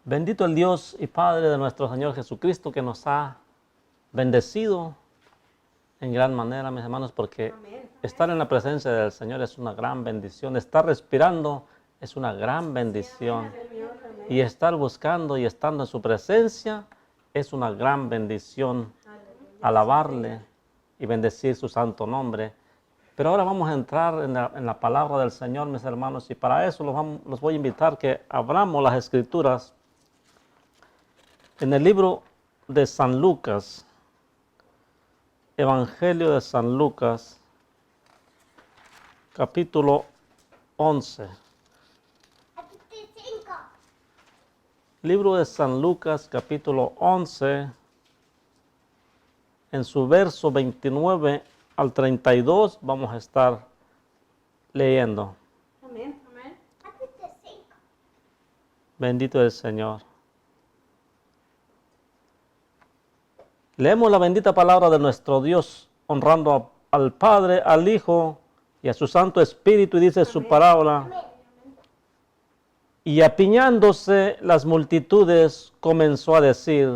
Bendito el Dios y Padre de nuestro Señor Jesucristo, que nos ha bendecido en gran manera, mis hermanos, porque estar en la presencia del Señor es una gran bendición. Estar respirando es una gran bendición. Y estar buscando y estando en su presencia es una gran bendición. Alabarle y bendecir su santo nombre. Pero ahora vamos a entrar en la palabra del Señor, mis hermanos, y para eso los voy a invitar que abramos las Escrituras en el libro de San Lucas, Evangelio de San Lucas, capítulo 11. Libro de San Lucas, capítulo 11, en su verso 29 al 32 vamos a estar leyendo. Amén. Bendito el Señor. Leemos la bendita palabra de nuestro Dios, honrando al Padre, al Hijo y a su Santo Espíritu, y dice su palabra. Y apiñándose las multitudes, comenzó a decir: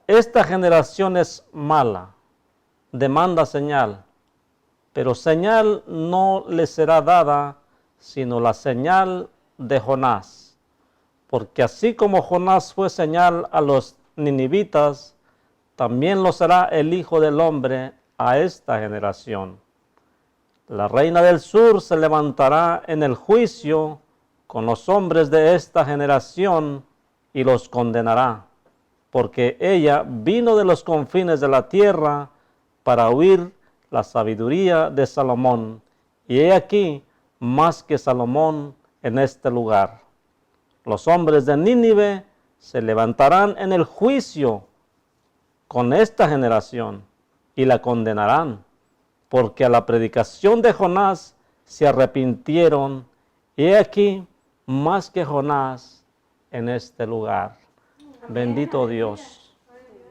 esta generación es mala, demanda señal, pero señal no le será dada, sino la señal de Jonás. Porque así como Jonás fue señal a los ninivitas, también lo será el Hijo del Hombre a esta generación. La reina del sur se levantará en el juicio con los hombres de esta generación y los condenará, porque ella vino de los confines de la tierra para oír la sabiduría de Salomón, y he aquí más que Salomón en este lugar. Los hombres de Nínive se levantarán en el juicio con esta generación y la condenarán, porque a la predicación de Jonás se arrepintieron, y he aquí más que Jonás en este lugar. Bendito Dios.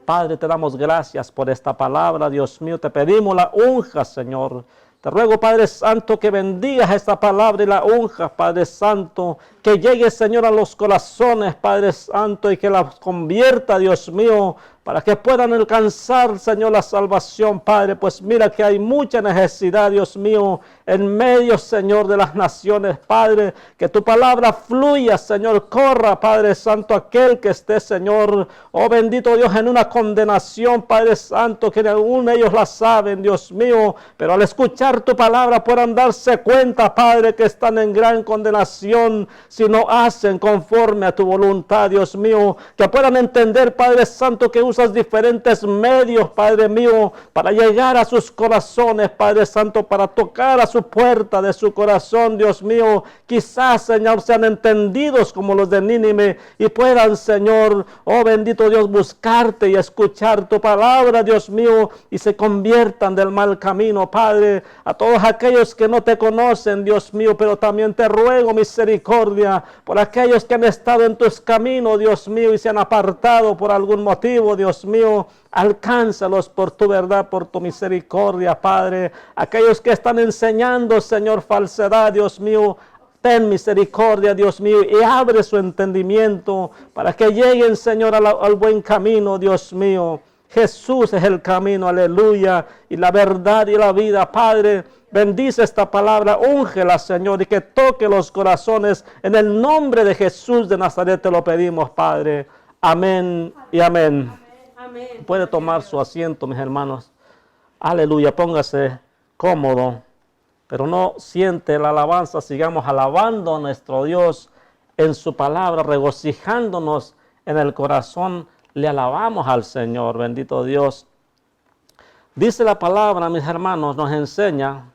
Padre, te damos gracias por esta palabra, Dios mío. Te pedimos la unja, Señor. Te ruego, Padre Santo, que bendigas esta palabra y la unja, Padre Santo. Que llegue, Señor, a los corazones, Padre Santo, y que la convierta, Dios mío, para que puedan alcanzar, Señor, la salvación, Padre. Pues mira que hay mucha necesidad, Dios mío, en medio, Señor, de las naciones, Padre. Que tu palabra fluya, Señor, corra, Padre Santo, aquel que esté, Señor, oh bendito Dios, en una condenación, Padre Santo, que aún ellos la saben, Dios mío, pero al escuchar tu palabra puedan darse cuenta, Padre, que están en gran condenación si no hacen conforme a tu voluntad, Dios mío. Que puedan entender, Padre Santo, que usas diferentes medios, Padre mío, para llegar a sus corazones, Padre Santo, para tocar a su puerta de su corazón, Dios mío. Quizás, Señor, sean entendidos como los de Nínive y puedan, Señor, oh bendito Dios, buscarte y escuchar tu palabra, Dios mío, y se conviertan del mal camino, Padre. A todos aquellos que no te conocen, Dios mío, pero también te ruego misericordia por aquellos que han estado en tus caminos, Dios mío, y se han apartado por algún motivo, Dios mío. Alcánzalos por tu verdad, por tu misericordia, Padre. Aquellos que están enseñando, Señor, falsedad, Dios mío, ten misericordia, Dios mío, y abre su entendimiento para que lleguen, Señor, al buen camino, Dios mío. Jesús es el camino, aleluya, y la verdad y la vida, Padre. Bendice esta palabra, úngela, Señor, y que toque los corazones. En el nombre de Jesús de Nazaret te lo pedimos, Padre. Amén y amén. Amén. Puede tomar su asiento, mis hermanos. Aleluya, póngase cómodo, pero no siente la alabanza. Sigamos alabando a nuestro Dios en su palabra, regocijándonos en el corazón. Le alabamos al Señor, bendito Dios. Dice la palabra, mis hermanos, nos enseña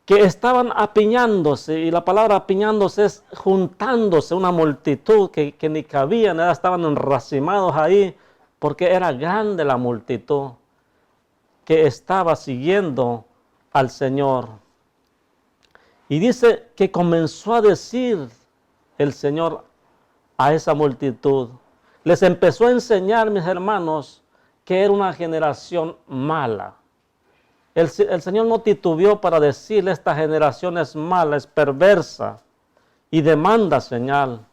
que estaban apiñándose, y la palabra apiñándose es juntándose, una multitud que ni cabían, estaban enracimados ahí, porque era grande la multitud que estaba siguiendo al Señor. Y dice que comenzó a decir el Señor a esa multitud, les empezó a enseñar, mis hermanos, que era una generación mala. El Señor no titubeó para decirle: esta generación es mala, es perversa y demanda señal.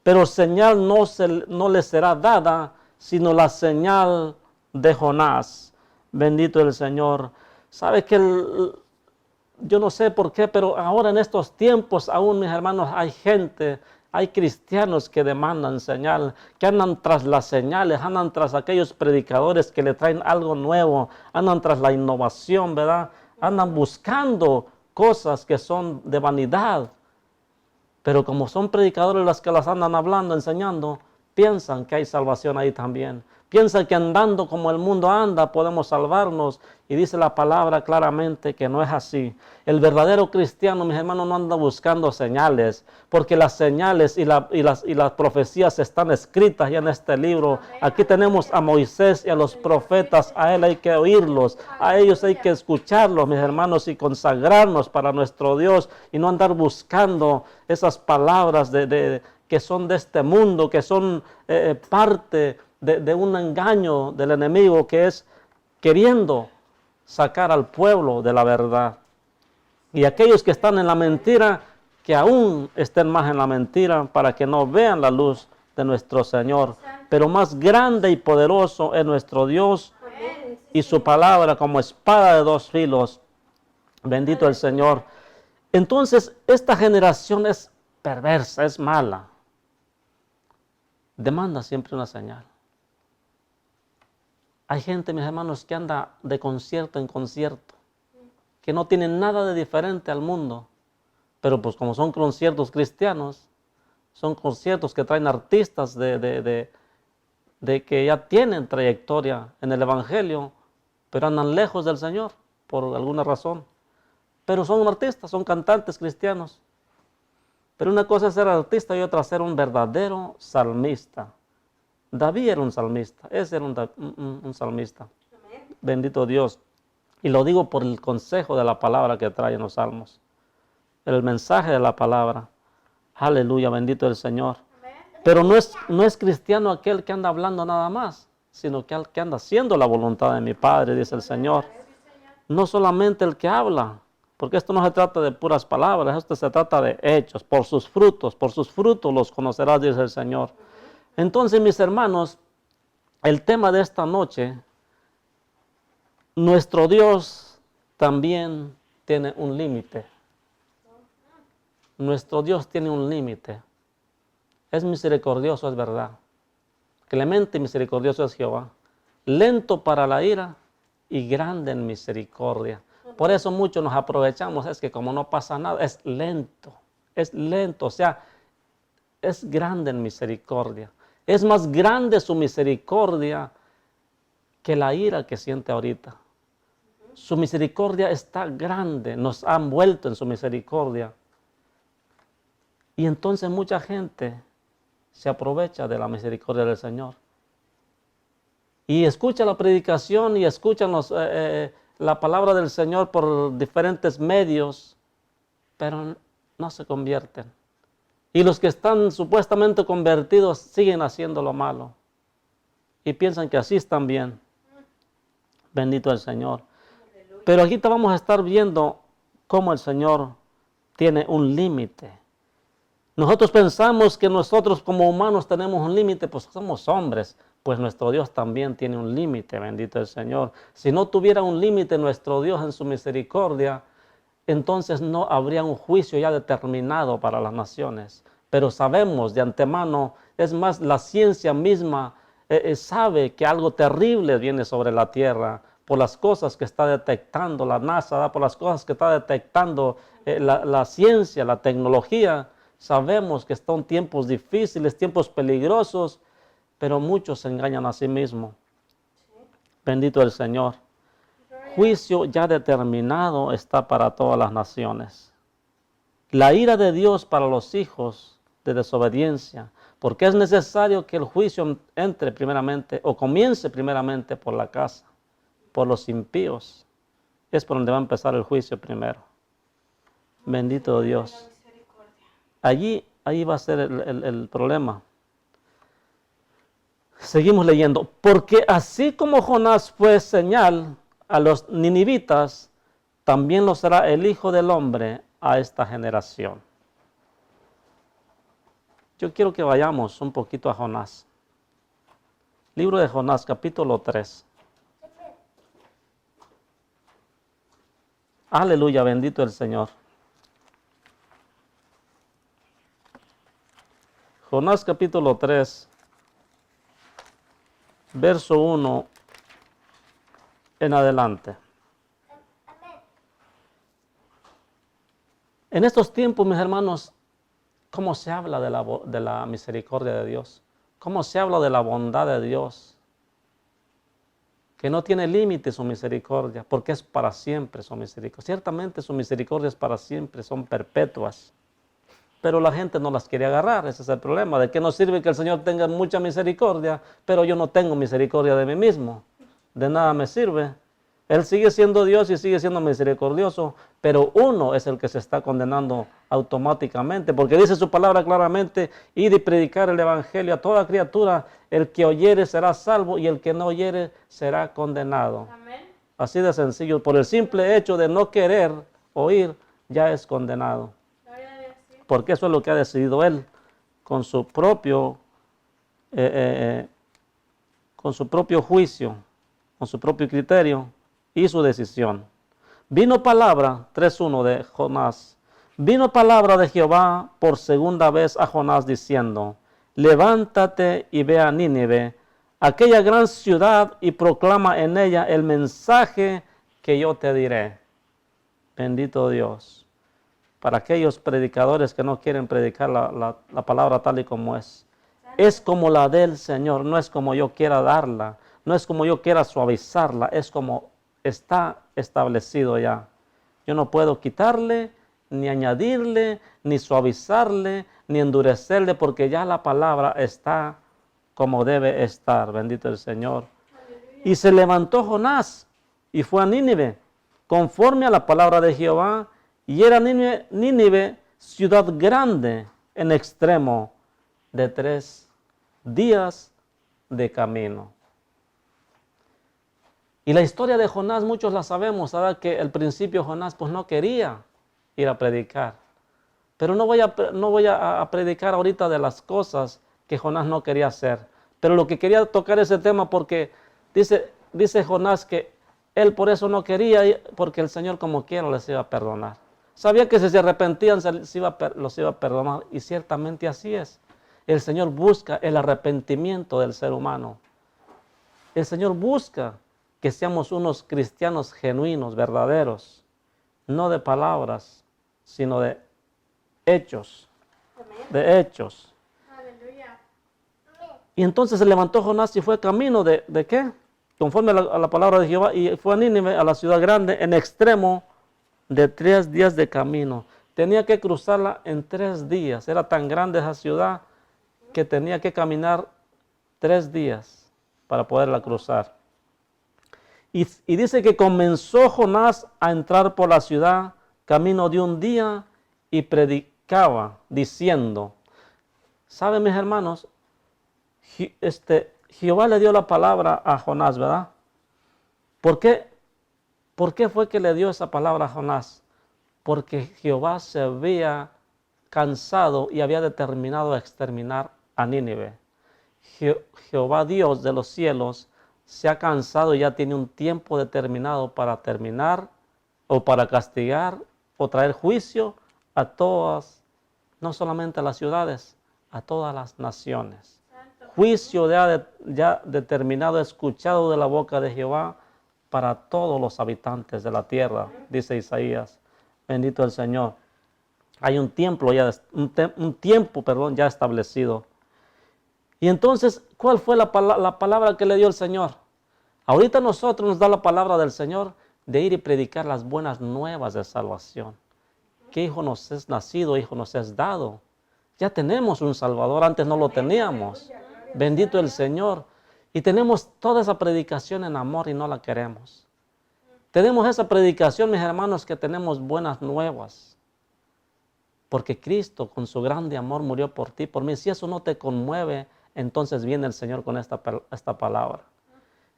pero señal no le será dada, sino la señal de Jonás. Bendito el Señor. ¿Sabe que yo no sé por qué, pero ahora en estos tiempos aún, mis hermanos, hay gente, hay cristianos que demandan señal, que andan tras las señales, andan tras aquellos predicadores que le traen algo nuevo, andan tras la innovación, ¿verdad? Andan buscando cosas que son de vanidad. Pero como son predicadores los que las andan hablando, enseñando, piensan que hay salvación ahí también. Piensan que andando como el mundo anda podemos salvarnos. Y dice la palabra claramente que no es así. El verdadero cristiano, mis hermanos, no anda buscando señales. Porque las señales y las profecías están escritas ya en este libro. Aquí tenemos a Moisés y a los profetas. A él hay que oírlos. A ellos hay que escucharlos, mis hermanos, y consagrarnos para nuestro Dios. Y no andar buscando esas palabras que son de este mundo, que son parte de un engaño del enemigo, que es queriendo sacar al pueblo de la verdad. Y aquellos que están en la mentira, que aún estén más en la mentira, para que no vean la luz de nuestro Señor. Pero más grande y poderoso es nuestro Dios, y su palabra como espada de dos filos. Bendito el Señor. Entonces, esta generación es perversa, es mala. Demanda siempre una señal. Hay gente, mis hermanos, que anda de concierto en concierto, que no tienen nada de diferente al mundo, pero pues como son conciertos cristianos, son conciertos que traen artistas de que ya tienen trayectoria en el Evangelio, pero andan lejos del Señor por alguna razón. Pero son artistas, son cantantes cristianos. Pero una cosa es ser artista y otra ser un verdadero salmista. David era un salmista, ese era un salmista. Amén. Bendito Dios. Y lo digo por el consejo de la palabra que traen los salmos. El mensaje de la palabra. Aleluya, bendito el Señor. Amén. Pero no es cristiano aquel que anda hablando nada más, sino que anda haciendo la voluntad de mi Padre, dice el Señor. No solamente el que habla, porque esto no se trata de puras palabras, esto se trata de hechos. Por sus frutos los conocerás, dice el Señor. Entonces, mis hermanos, el tema de esta noche, nuestro Dios también tiene un límite. Nuestro Dios tiene un límite. Es misericordioso, es verdad. Clemente y misericordioso es Jehová. Lento para la ira y grande en misericordia. Por eso muchos nos aprovechamos, es que como no pasa nada, es lento, o sea, es grande en misericordia. Es más grande su misericordia que la ira que siente ahorita. Su misericordia está grande, nos ha envuelto en su misericordia. Y entonces mucha gente se aprovecha de la misericordia del Señor. Y escucha la predicación y escuchan la palabra del Señor por diferentes medios, pero no se convierten. Y los que están supuestamente convertidos siguen haciendo lo malo. Y piensan que así están bien. Bendito el Señor. Pero aquí vamos a estar viendo cómo el Señor tiene un límite. Nosotros pensamos que nosotros como humanos tenemos un límite, pues somos hombres. Pues nuestro Dios también tiene un límite, bendito el Señor. Si no tuviera un límite nuestro Dios en su misericordia, entonces no habría un juicio ya determinado para las naciones. Pero sabemos de antemano, es más, la ciencia misma sabe que algo terrible viene sobre la tierra por las cosas que está detectando la NASA, por las cosas que está detectando la ciencia, la tecnología. Sabemos que están tiempos difíciles, tiempos peligrosos, pero muchos se engañan a sí mismos. Bendito el Señor. Juicio ya determinado está para todas las naciones. La ira de Dios para los hijos de desobediencia, porque es necesario que el juicio entre primeramente o comience primeramente por la casa, por los impíos. Es por donde va a empezar el juicio primero. Bendito Dios. Ahí va a ser el problema. Seguimos leyendo. Porque así como Jonás fue señal a los ninivitas, también lo será el Hijo del Hombre a esta generación. Yo quiero que vayamos un poquito a Jonás. Libro de Jonás, capítulo 3. Aleluya, bendito el Señor. Jonás capítulo 3, verso 1 en adelante. En estos tiempos, mis hermanos, ¿cómo se habla de la misericordia de Dios? ¿Cómo se habla de la bondad de Dios? Que no tiene límite su misericordia, porque es para siempre su misericordia. Ciertamente su misericordia es para siempre, son perpetuas. Pero la gente no las quiere agarrar, ese es el problema. ¿De qué nos sirve que el Señor tenga mucha misericordia, pero yo no tengo misericordia de mí mismo? De nada me sirve. Él sigue siendo Dios y sigue siendo misericordioso, pero uno es el que se está condenando automáticamente, porque dice su palabra claramente: id y predicar el evangelio a toda criatura, el que oyere será salvo y el que no oyere será condenado. Amén. Así de sencillo, por el simple hecho de no querer oír, ya es condenado. Porque eso es lo que ha decidido Él con su propio juicio, con su propio criterio y su decisión. Vino palabra, 3:1 de Jonás, vino palabra de Jehová por segunda vez a Jonás diciendo: levántate y ve a Nínive, aquella gran ciudad, y proclama en ella el mensaje que yo te diré. Bendito Dios. Para aquellos predicadores que no quieren predicar la palabra tal y como es. Es como la del Señor, no es como yo quiera darla, no es como yo quiera suavizarla, es como está establecido ya. Yo no puedo quitarle, ni añadirle, ni suavizarle, ni endurecerle, porque ya la palabra está como debe estar. Bendito el Señor. Aleluya. Y se levantó Jonás y fue a Nínive, conforme a la palabra de Jehová. Y era Nínive ciudad grande en extremo de 3 días de camino. Y la historia de Jonás muchos la sabemos, ¿sabes? Que al principio Jonás pues no quería ir a predicar. Pero no voy a predicar ahorita de las cosas que Jonás no quería hacer. Pero lo que quería tocar ese tema porque dice Jonás que él por eso no quería, porque el Señor como quiera les iba a perdonar. Sabía que si se arrepentían los iba a perdonar, y ciertamente así es. El Señor busca el arrepentimiento del ser humano. El Señor busca que seamos unos cristianos genuinos, verdaderos, no de palabras, sino de hechos. Amén. De hechos. Aleluya. Y entonces se levantó Jonás y fue camino ¿de qué? Conforme a la palabra de Jehová, y fue a Nínive, a la ciudad grande, en extremo de 3 días de camino. Tenía que cruzarla en 3 días. Era tan grande esa ciudad que tenía que caminar 3 días para poderla cruzar. Y dice que comenzó Jonás a entrar por la ciudad camino de un día y predicaba diciendo, ¿saben, mis hermanos? Jehová le dio la palabra a Jonás, ¿verdad? ¿Por qué? ¿Por qué fue que le dio esa palabra a Jonás? Porque Jehová se había cansado y había determinado a exterminar a Nínive. Jehová Dios de los cielos se ha cansado y ya tiene un tiempo determinado para terminar o para castigar o traer juicio a todas, no solamente a las ciudades, a todas las naciones. Juicio ya determinado, escuchado de la boca de Jehová para todos los habitantes de la tierra, dice Isaías. Bendito el Señor. Hay un tiempo ya establecido. Y entonces, ¿cuál fue la palabra que le dio el Señor? Ahorita nosotros nos da la palabra del Señor de ir y predicar las buenas nuevas de salvación. ¿Qué hijo nos es nacido, hijo nos es dado? Ya tenemos un Salvador, antes no lo teníamos. Bendito el Señor. Y tenemos toda esa predicación en amor y no la queremos. Tenemos esa predicación, mis hermanos, que tenemos buenas nuevas. Porque Cristo con su grande amor murió por ti, por mí. Si eso no te conmueve, entonces viene el Señor con esta palabra.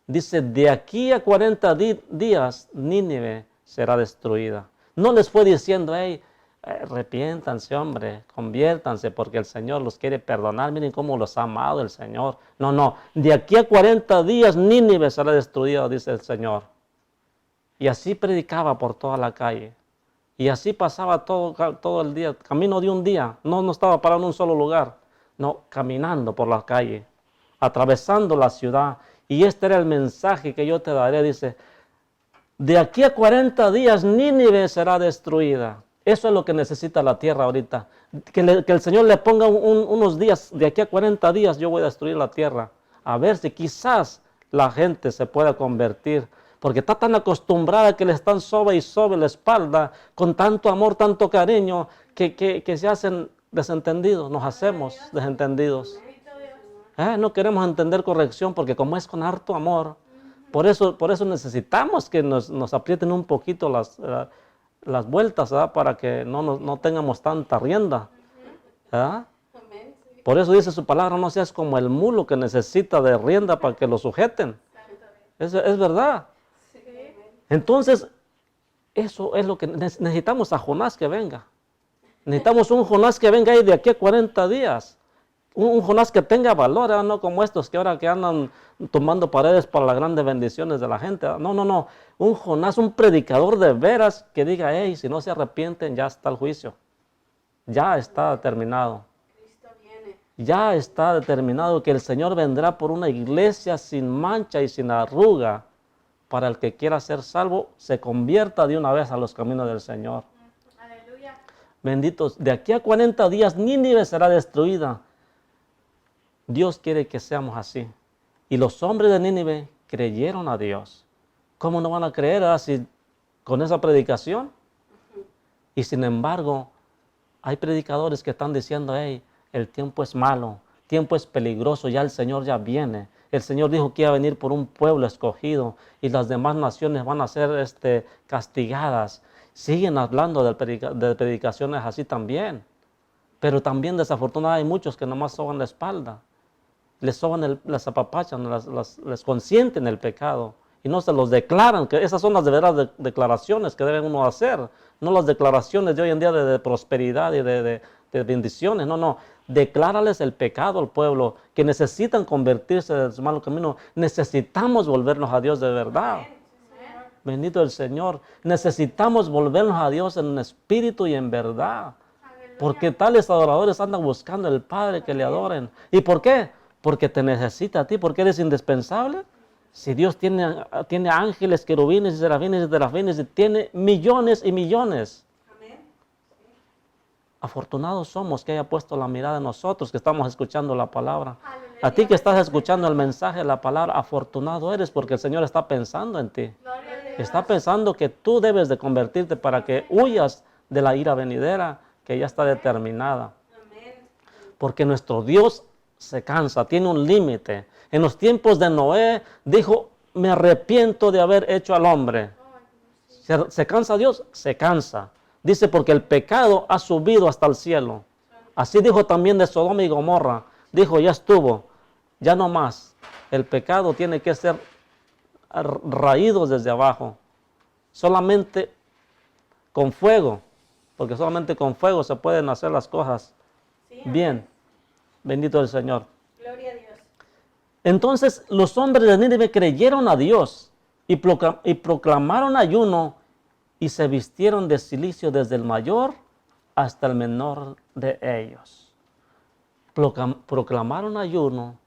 Dice, de aquí a 40 días Nínive será destruida. No les fue diciendo, hey, Arrepiéntanse, hombre, conviértanse, porque el Señor los quiere perdonar. Miren cómo los ha amado el Señor. No, no, de aquí a 40 días Nínive será destruida, dice el Señor. Y así predicaba por toda la calle. Y así pasaba todo el día, camino de un día. No estaba parado en un solo lugar, no, caminando por la calle, atravesando la ciudad. Y este era el mensaje que yo te daré, dice, de aquí a 40 días Nínive será destruida. Eso es lo que necesita la tierra ahorita. Que el Señor le ponga unos días, de aquí a 40 días yo voy a destruir la tierra. A ver si quizás la gente se pueda convertir. Porque está tan acostumbrada que le están sobe y sobe la espalda, con tanto amor, tanto cariño, que se hacen desentendidos, nos hacemos desentendidos. No queremos entender corrección porque como es con harto amor, por eso necesitamos que nos aprieten un poquito las vueltas, ¿verdad? Para que no tengamos tanta rienda. ¿Verdad? Por eso dice su palabra, no seas como el mulo que necesita de rienda para que lo sujeten. Es verdad. Entonces, eso es lo que necesitamos a Jonás que venga. Necesitamos un Jonás que venga ahí de aquí a 40 días. Un Jonás que tenga valor, no como estos que ahora que andan tomando paredes para las grandes bendiciones de la gente. No. Un Jonás, un predicador de veras que diga, hey, si no se arrepienten, ya está el juicio. Ya está determinado. Ya está determinado que el Señor vendrá por una iglesia sin mancha y sin arruga. Para el que quiera ser salvo, se convierta de una vez a los caminos del Señor. Aleluya. Benditos, de aquí a 40 días Nínive será destruida. Dios quiere que seamos así. Y los hombres de Nínive creyeron a Dios. ¿Cómo no van a creer así con esa predicación? Y sin embargo, hay predicadores que están diciendo, hey, el tiempo es malo, el tiempo es peligroso, ya el Señor ya viene. El Señor dijo que iba a venir por un pueblo escogido y las demás naciones van a ser castigadas. Siguen hablando de predicaciones así también. Pero también desafortunadamente hay muchos que nomás soban la espalda. Les soban, las apapachan, les consienten el pecado. Y no se los declaran, que esas son las de verdad declaraciones que deben uno hacer. No las declaraciones de hoy en día de prosperidad y de bendiciones. No. Declárales el pecado al pueblo, que necesitan convertirse de su malo camino. Necesitamos volvernos a Dios de verdad. Bendito el Señor. Necesitamos volvernos a Dios en espíritu y en verdad. Porque tales adoradores andan buscando al Padre que le adoren. ¿Y por qué? Porque te necesita a ti, porque eres indispensable. Si Dios tiene ángeles, querubines y serafines y tiene millones y millones. Afortunados somos que haya puesto la mirada en nosotros que estamos escuchando la palabra. A ti que estás escuchando el mensaje de la palabra, afortunado eres porque el Señor está pensando en ti. Está pensando que tú debes de convertirte para que huyas de la ira venidera que ya está determinada. Porque nuestro Dios se cansa, tiene un límite. En los tiempos de Noé dijo, me arrepiento de haber hecho al hombre. ¿Se cansa Dios? Se cansa. Dice, porque el pecado ha subido hasta el cielo. Así dijo también de Sodoma y Gomorra. Dijo, ya estuvo, ya no más. El pecado tiene que ser raído desde abajo. Solamente con fuego, porque solamente con fuego se pueden hacer las cosas bien. Bendito el Señor. Gloria a Dios. Entonces los hombres de Nínive creyeron a Dios y proclamaron ayuno y se vistieron de cilicio desde el mayor hasta el menor de ellos. Proclamaron ayuno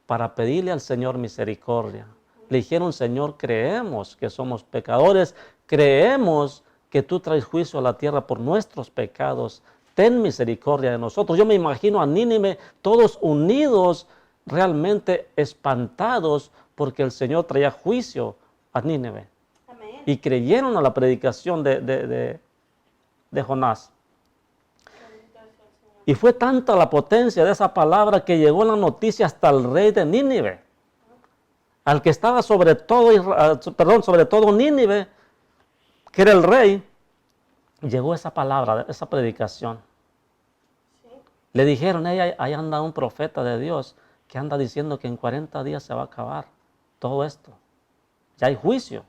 para pedirle al Señor misericordia. Le dijeron, Señor, creemos que somos pecadores, creemos que tú traes juicio a la tierra por nuestros pecados. Ten misericordia de nosotros. Yo me imagino a Nínive todos unidos, realmente espantados porque el Señor traía juicio a Nínive. Amén. Y creyeron a la predicación de Jonás. Y fue tanta la potencia de esa palabra que llegó la noticia hasta el rey de Nínive. Al que estaba sobre todo Nínive, que era el rey, llegó esa palabra, esa predicación. Sí. Le dijeron, ahí anda un profeta de Dios que anda diciendo que en 40 días se va a acabar todo esto. Ya hay juicio.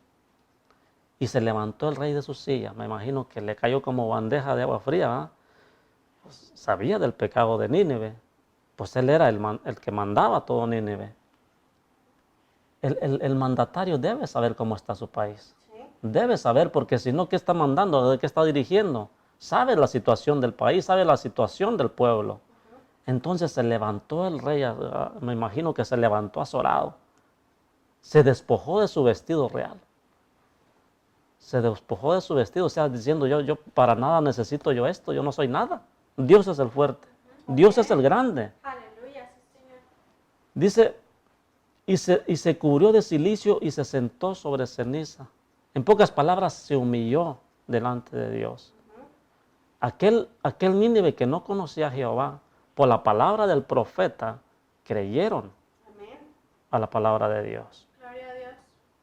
Y se levantó el rey de su silla. Me imagino que le cayó como bandeja de agua fría, ¿verdad? Pues sabía del pecado de Nínive. Pues él era el que mandaba todo Nínive. El mandatario debe saber cómo está su país. Sí. Debe saber, porque si no, ¿qué está mandando? ¿De qué está dirigiendo? Sabe la situación del país, sabe la situación del pueblo. Entonces se levantó el rey, me imagino que se levantó azorado. Se despojó de su vestido real. Se despojó de su vestido, o sea, diciendo yo para nada necesito yo esto, yo no soy nada. Dios es el fuerte, Dios es el grande. Aleluya, sí, Señor. Dice, y se cubrió de cilicio y se sentó sobre ceniza. En pocas palabras, se humilló delante de Dios. Aquel Nínive que no conocía a Jehová, por la palabra del profeta, creyeron Amén. a la palabra de Dios. Gloria a Dios.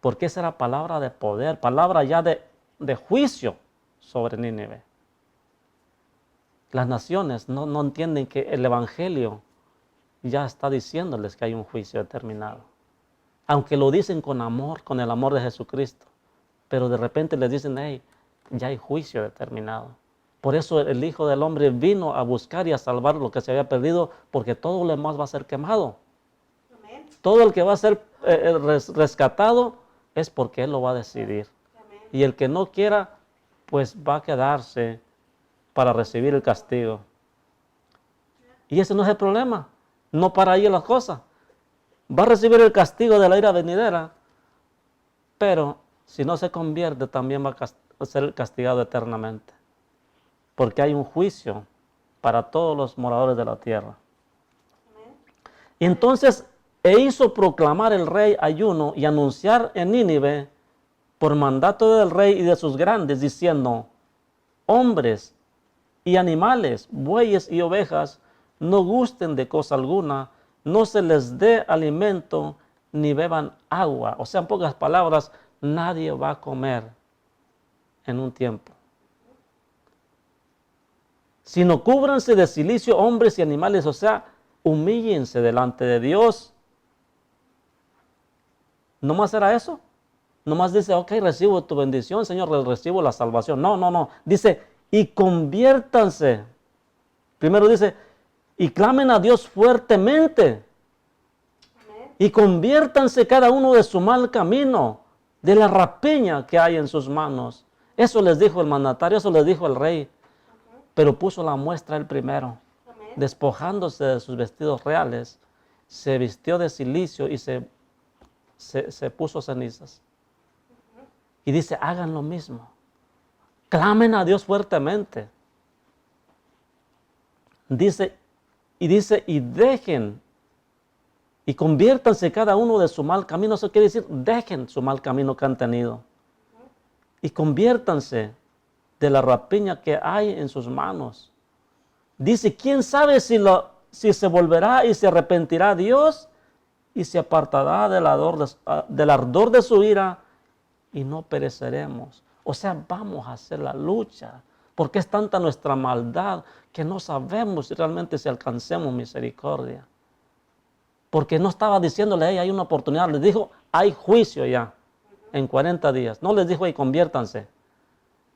Porque esa era palabra de poder, palabra ya de juicio sobre Nínive. Las naciones no entienden que el evangelio ya está diciéndoles que hay un juicio determinado. Aunque lo dicen con amor, con el amor de Jesucristo, pero de repente les dicen, hey, ya hay juicio determinado. Por eso el Hijo del Hombre vino a buscar y a salvar lo que se había perdido, porque todo lo demás va a ser quemado. Amén. Todo el que va a ser rescatado es porque Él lo va a decidir. Amén. Y el que no quiera, pues va a quedarse para recibir el castigo. Y ese no es el problema. No para ahí las cosas. Va a recibir el castigo de la ira venidera, pero si no se convierte también va a ser castigado eternamente. Porque hay un juicio para todos los moradores de la tierra. Amén. Y entonces hizo proclamar el rey ayuno y anunciar en Nínive por mandato del rey y de sus grandes, diciendo, hombres y animales, bueyes y ovejas, no gusten de cosa alguna, no se les dé alimento ni beban agua. O sea, en pocas palabras, nadie va a comer en un tiempo. Sino cúbranse de cilicio hombres y animales, o sea, humíllense delante de Dios. ¿No más era eso? No más dice, ok, recibo tu bendición, Señor, recibo la salvación. No. Dice, y conviértanse. Primero dice, y clamen a Dios fuertemente. Amén. Y conviértanse cada uno de su mal camino, de la rapiña que hay en sus manos. Eso les dijo el mandatario, eso les dijo el rey. Pero puso la muestra el primero. Amén. Despojándose de sus vestidos reales, se vistió de cilicio y se puso cenizas. Y dice, hagan lo mismo. Clamen a Dios fuertemente. Dice, y dejen, y conviértanse cada uno de su mal camino. Eso quiere decir, dejen su mal camino que han tenido. Y conviértanse de la rapiña que hay en sus manos. Dice, ¿quién sabe si se volverá y se arrepentirá Dios y se apartará del ardor de su ira y no pereceremos? O sea, vamos a hacer la lucha, porque es tanta nuestra maldad que no sabemos realmente si alcancemos misericordia. Porque no estaba diciéndole, hey, hay una oportunidad, les dijo, hay juicio ya en 40 días. No les dijo, hey, conviértanse.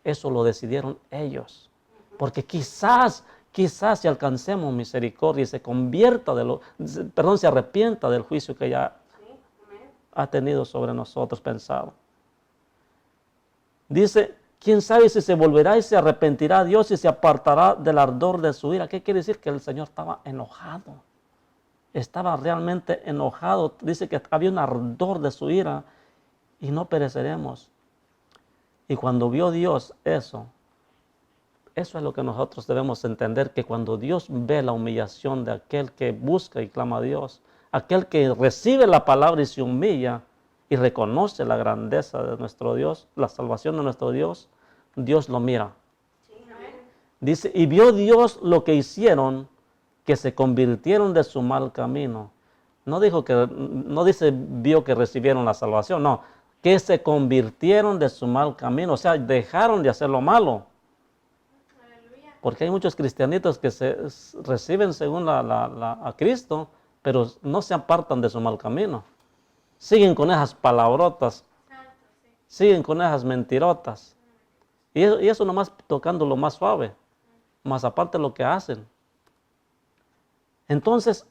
Eso lo decidieron ellos. Porque quizás si alcancemos misericordia y se convierta se arrepienta del juicio que ya ha tenido sobre nosotros pensado. Dice, quién sabe si se volverá y se arrepentirá Dios y se apartará del ardor de su ira. ¿Qué quiere decir? Que el Señor estaba enojado. Estaba realmente enojado. Dice que había un ardor de su ira y no pereceremos. Y cuando vio Dios eso es lo que nosotros debemos entender, que cuando Dios ve la humillación de aquel que busca y clama a Dios, aquel que recibe la palabra y se humilla y reconoce la grandeza de nuestro Dios, la salvación de nuestro Dios, Dios lo mira. Sí, amén. Dice, y vio Dios lo que hicieron, que se convirtieron de su mal camino. No dice vio que recibieron la salvación, no, que se convirtieron de su mal camino, o sea, dejaron de hacer lo malo. Aleluya. Porque hay muchos cristianitos que se reciben según a Cristo, pero no se apartan de su mal camino. Siguen con esas palabrotas Santo, sí. siguen con esas mentirotas. Y eso nomás tocando lo más suave, más aparte lo que hacen. Entonces,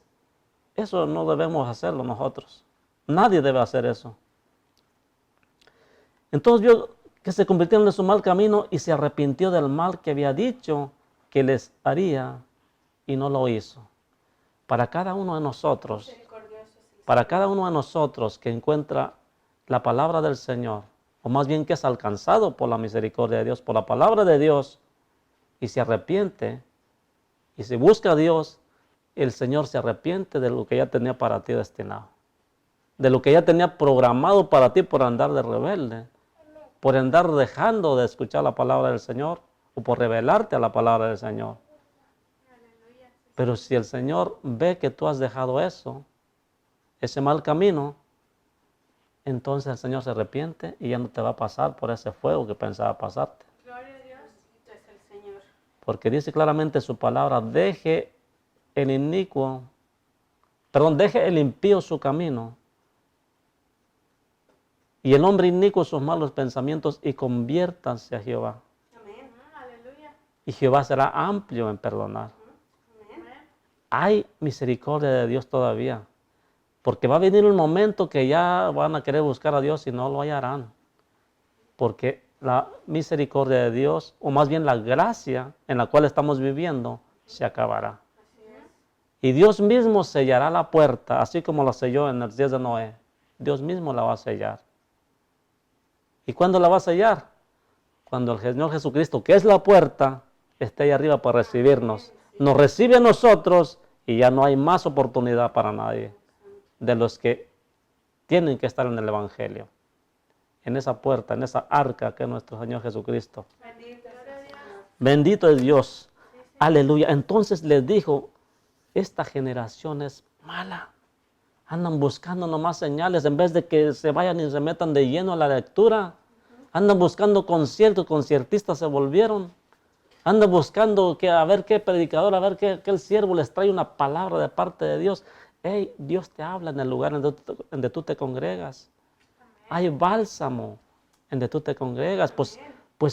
eso no debemos hacerlo nosotros. Nadie debe hacer eso. Entonces vio que se convirtieron en su mal camino y se arrepintió del mal que había dicho que les haría y no lo hizo. Para cada uno de nosotros, que encuentra la palabra del Señor, o más bien que es alcanzado por la misericordia de Dios, por la palabra de Dios, y se arrepiente, y se busca a Dios, el Señor se arrepiente de lo que ya tenía para ti destinado, de lo que ya tenía programado para ti por andar de rebelde, por andar dejando de escuchar la palabra del Señor, o por rebelarte a la palabra del Señor. Pero si el Señor ve que tú has dejado eso, ese mal camino, entonces el Señor se arrepiente y ya no te va a pasar por ese fuego que pensaba pasarte. Gloria a Dios, es el Señor. Porque dice claramente su palabra, deje el impío su camino y el hombre inicuo sus malos pensamientos y conviértanse a Jehová. Amén. Aleluya. Y Jehová será amplio en perdonar. Hay misericordia de Dios todavía, porque va a venir un momento que ya van a querer buscar a Dios y no lo hallarán, porque la misericordia de Dios, o más bien la gracia en la cual estamos viviendo, se acabará. Y Dios mismo sellará la puerta, así como la selló en los días de Noé. Dios mismo la va a sellar. ¿Y cuándo la va a sellar? Cuando el Señor Jesucristo, que es la puerta, esté ahí arriba para recibirnos. Nos recibe a nosotros y ya no hay más oportunidad para nadie de los que tienen que estar en el Evangelio. En esa puerta, en esa arca que es nuestro Señor Jesucristo. Bendito es Dios. Aleluya. Entonces les dijo, esta generación es mala. Andan buscando nomás señales en vez de que se vayan y se metan de lleno a la lectura. Andan buscando conciertistas se volvieron. Andan buscando a ver qué predicador, a ver qué el siervo les trae una palabra de parte de Dios. Hey, Dios te habla en el lugar en donde tú te congregas. Hay bálsamo en donde tú te congregas. Pues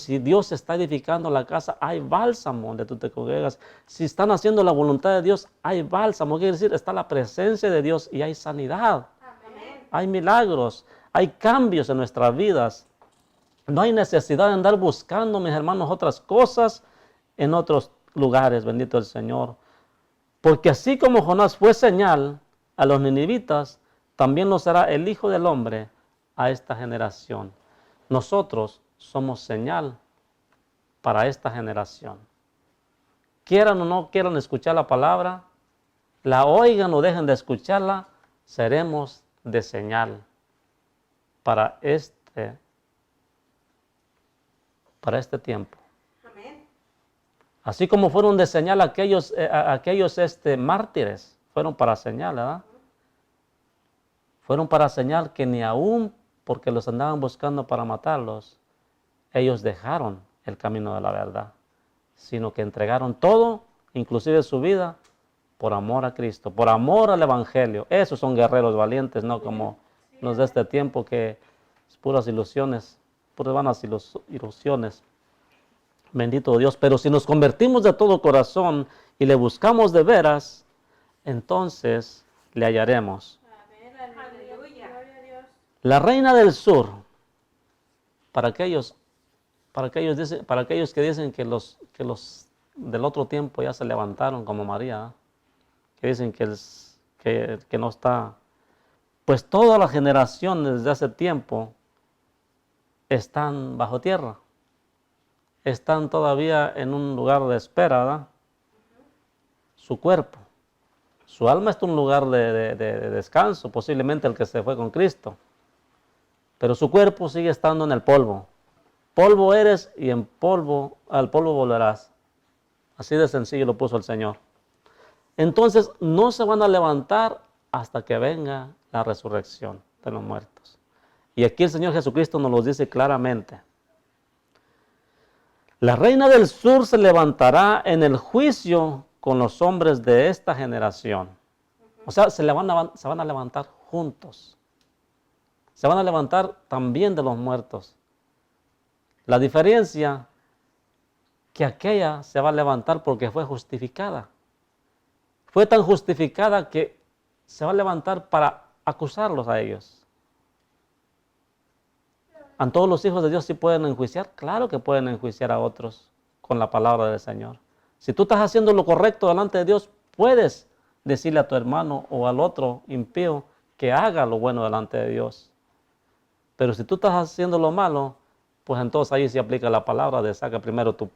si Dios está edificando la casa, hay bálsamo donde tú te congregas. Si están haciendo la voluntad de Dios, hay bálsamo. Quiere decir, está la presencia de Dios y hay sanidad. Amén. Hay milagros, hay cambios en nuestras vidas. No hay necesidad de andar buscando, mis hermanos, otras cosas en otros lugares, bendito el Señor. Porque así como Jonás fue señal a los ninivitas, también lo será el Hijo del Hombre a esta generación. Nosotros somos señal para esta generación. Quieran o no quieran escuchar la palabra, la oigan o dejen de escucharla, seremos de señal para este tiempo. Amén. Así como fueron de señal aquellos mártires, fueron para señal, ¿verdad? Fueron para señal que ni aún porque los andaban buscando para matarlos, ellos dejaron el camino de la verdad, sino que entregaron todo, inclusive su vida, por amor a Cristo, por amor al Evangelio. Esos son guerreros valientes, no como los de este tiempo que es puras ilusiones, puras vanas ilusiones. Bendito Dios. Pero si nos convertimos de todo corazón y le buscamos de veras, entonces le hallaremos. Amén. Aleluya. Gloria a Dios. La reina del sur, para aquellos que dicen que los del otro tiempo ya se levantaron como María, que dicen que no está, pues todas las generaciones de hace tiempo están bajo tierra, están todavía en un lugar de espera, ¿verdad? Su cuerpo, su alma está en un lugar de descanso, posiblemente el que se fue con Cristo, pero su cuerpo sigue estando en el polvo. Polvo eres y al polvo volverás. Así de sencillo lo puso el Señor. Entonces no se van a levantar hasta que venga la resurrección de los muertos. Y aquí el Señor Jesucristo nos lo dice claramente. La reina del sur se levantará en el juicio con los hombres de esta generación. O sea, se van a levantar juntos. se van a levantar también de los muertos. La diferencia que aquella se va a levantar porque fue justificada. Fue tan justificada que se va a levantar para acusarlos a ellos. ¿A todos los hijos de Dios sí pueden enjuiciar? Claro que pueden enjuiciar a otros con la palabra del Señor. Si tú estás haciendo lo correcto delante de Dios, puedes decirle a tu hermano o al otro impío que haga lo bueno delante de Dios. Pero si tú estás haciendo lo malo, pues entonces ahí se aplica la palabra de saca primero tu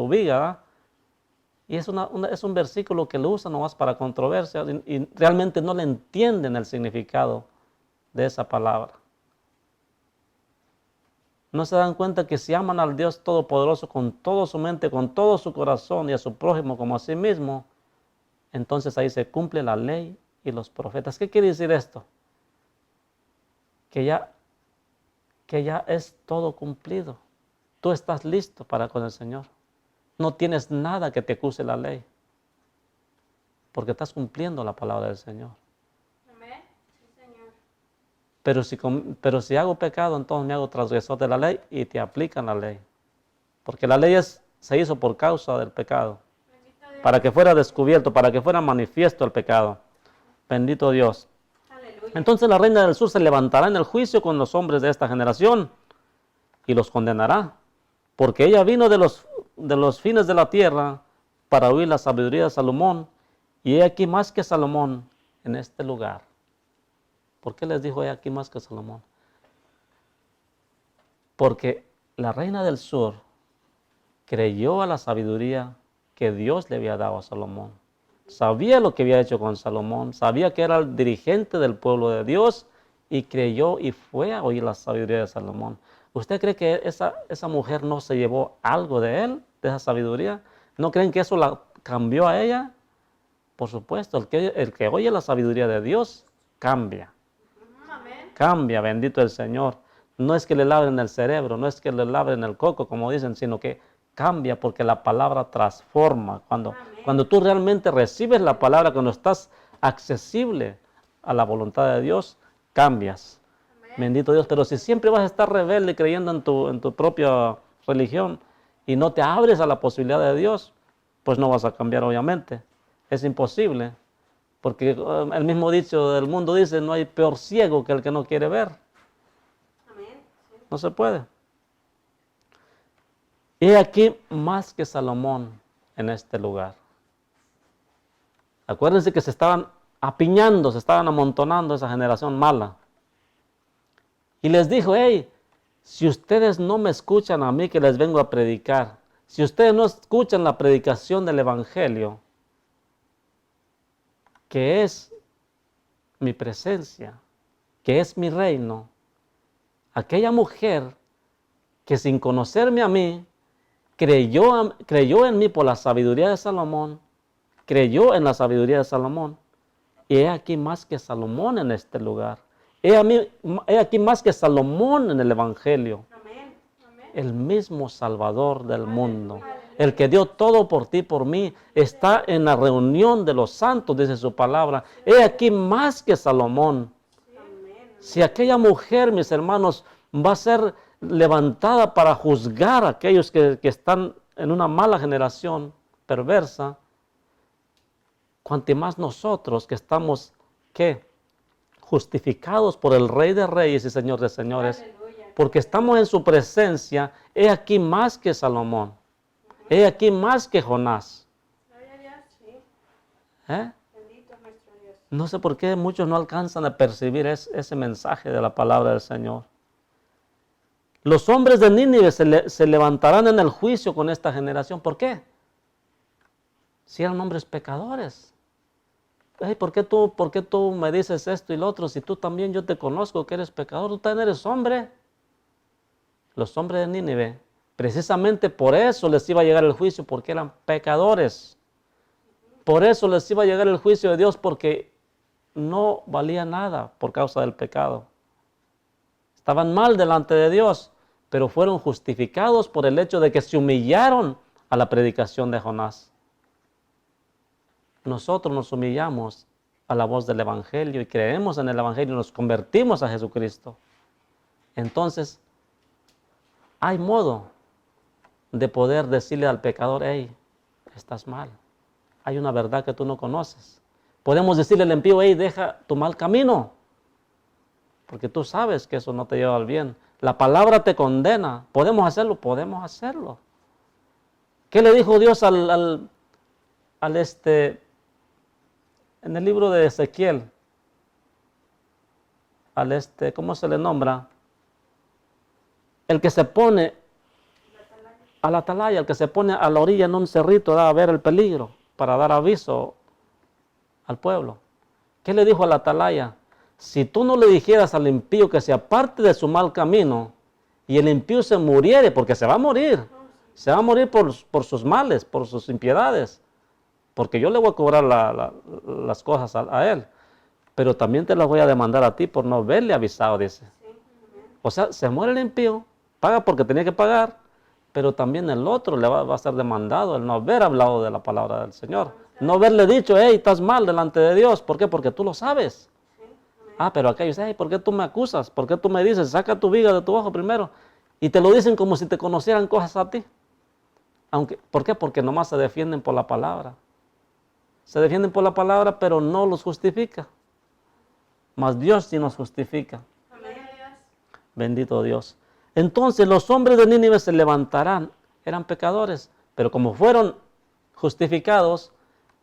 viga, ¿verdad? Y es un versículo que lo usan nomás para controversia y realmente no le entienden el significado de esa palabra. No se dan cuenta que si aman al Dios Todopoderoso con toda su mente, con todo su corazón y a su prójimo como a sí mismo, entonces ahí se cumple la ley y los profetas. ¿Qué quiere decir esto? Que ya es todo cumplido. Tú estás listo para con el Señor. No tienes nada que te acuse la ley, porque estás cumpliendo la palabra del Señor. Amén. Sí, Señor. Pero si hago pecado, entonces me hago transgresor de la ley y te aplican la ley. Porque la ley se hizo por causa del pecado, para que fuera descubierto, para que fuera manifiesto el pecado. Bendito Dios. Aleluya. Entonces la reina del sur se levantará en el juicio con los hombres de esta generación y los condenará, porque ella vino de los fines de la tierra para oír la sabiduría de Salomón, y he aquí más que Salomón en este lugar. ¿Por qué les dijo he aquí más que Salomón? Porque la reina del sur creyó a la sabiduría que Dios le había dado a Salomón. Sabía lo que había hecho con Salomón, sabía que era el dirigente del pueblo de Dios y creyó y fue a oír la sabiduría de Salomón. ¿Usted cree que esa mujer no se llevó algo de él, de esa sabiduría? ¿No creen que eso la cambió a ella? Por supuesto, el que oye la sabiduría de Dios cambia. Amén. Cambia, bendito el Señor. No es que le laven el cerebro, no es que le laven el coco, como dicen, sino que cambia porque la palabra transforma. Cuando tú realmente recibes la palabra, cuando estás accesible a la voluntad de Dios, cambias. Amén. Bendito Dios. Pero si siempre vas a estar rebelde creyendo en tu propia religión y no te abres a la posibilidad de Dios, pues no vas a cambiar obviamente. Es imposible. Porque el mismo dicho del mundo dice, no hay peor ciego que el que no quiere ver. Amén. Sí. No se puede. Y aquí más que Salomón en este lugar. Acuérdense que se estaban apiñando, se estaban amontonando esa generación mala. Y les dijo, hey, si ustedes no me escuchan a mí que les vengo a predicar, si ustedes no escuchan la predicación del Evangelio, que es mi presencia, que es mi reino, aquella mujer que sin conocerme a mí, creyó en mí por la sabiduría de Salomón, creyó en la sabiduría de Salomón, y he aquí más que Salomón en este lugar, he aquí más que Salomón en el Evangelio, Amén. Amén. el mismo Salvador del mundo, el que dio todo por ti, por mí, está en la reunión de los santos, dice su palabra, he aquí más que Salomón. Amén. Si aquella mujer, mis hermanos, va a ser levantada para juzgar a aquellos que están en una mala generación perversa, cuanto más nosotros que estamos, ¿qué? Justificados por el Rey de Reyes y Señor de Señores, Aleluya. porque estamos en su presencia, he aquí más que Salomón, he aquí más que Jonás. Gloria a Dios. Sí. ¿Eh? Bendito es nuestro Dios. No sé por qué muchos no alcanzan a percibir ese mensaje de la palabra del Señor. Los hombres de Nínive se levantarán en el juicio con esta generación. ¿Por qué? Si eran hombres pecadores. Hey, ¿por qué tú me dices esto y lo otro? Si tú también yo te conozco que eres pecador, tú también eres hombre. Los hombres de Nínive, precisamente por eso les iba a llegar el juicio, porque eran pecadores. Por eso les iba a llegar el juicio de Dios, porque no valía nada por causa del pecado. Estaban mal delante de Dios, pero fueron justificados por el hecho de que se humillaron a la predicación de Jonás. Nosotros nos humillamos a la voz del Evangelio y creemos en el Evangelio y nos convertimos a Jesucristo, entonces hay modo de poder decirle al pecador, hey, estás mal. Hay una verdad que tú no conoces. Podemos decirle al impío, hey, deja tu mal camino, porque tú sabes que eso no te lleva al bien. La palabra te condena. ¿Podemos hacerlo? Podemos hacerlo. ¿Qué le dijo Dios en el libro de Ezequiel? ¿Cómo se le nombra? El que se pone a la atalaya, el que se pone a la orilla en un cerrito, da a ver el peligro, para dar aviso al pueblo. ¿Qué le dijo a la atalaya? Si tú no le dijeras al impío que se aparte de su mal camino, y el impío se muriere, porque se va a morir por sus males, por sus impiedades, porque yo le voy a cobrar las cosas a él, pero también te las voy a demandar a ti por no haberle avisado, dice. O sea, se muere el impío, paga porque tenía que pagar, pero también el otro le va a ser demandado el no haber hablado de la palabra del Señor. No haberle dicho, hey, estás mal delante de Dios. ¿Por qué? Porque tú lo sabes. Pero aquellos dicen, hey, ¿por qué tú me acusas? ¿Por qué tú me dices, saca tu viga de tu ojo primero? Y te lo dicen como si te conocieran cosas a ti. ¿Por qué? Porque nomás se defienden por la palabra. Se defienden por la palabra, pero no los justifica. Mas Dios sí nos justifica. Bendito Dios. Entonces los hombres de Nínive se levantarán, eran pecadores, pero como fueron justificados,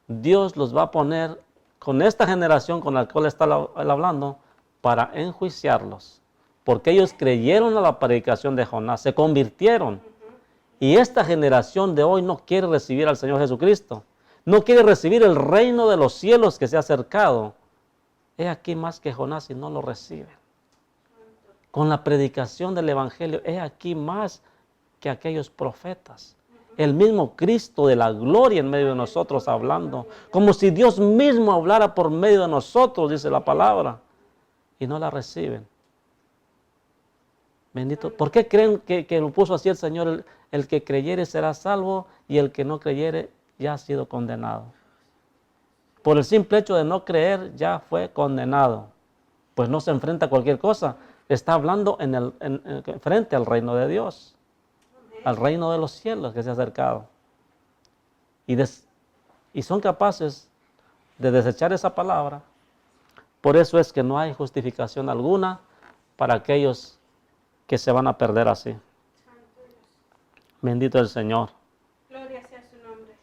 Dios los va a poner con esta generación con la cual está él hablando para enjuiciarlos, porque ellos creyeron a la predicación de Jonás, se convirtieron. Y esta generación de hoy no quiere recibir al Señor Jesucristo, no quiere recibir el reino de los cielos que se ha acercado. He aquí más que Jonás y no lo reciben. Con la predicación del Evangelio, he aquí más que aquellos profetas. El mismo Cristo de la gloria en medio de nosotros hablando, como si Dios mismo hablara por medio de nosotros, dice la palabra, y no la reciben. Bendito. ¿Por qué creen que lo puso así el Señor? El que creyere será salvo y el que no creyere ya ha sido condenado. Por el simple hecho de no creer ya fue condenado. Pues no se enfrenta a cualquier cosa. Está hablando frente al reino de Dios, al reino de los cielos que se ha acercado. Y son capaces de desechar esa palabra. Por eso es que no hay justificación alguna para aquellos que se van a perder así. Bendito el Señor. Gloria sea su nombre.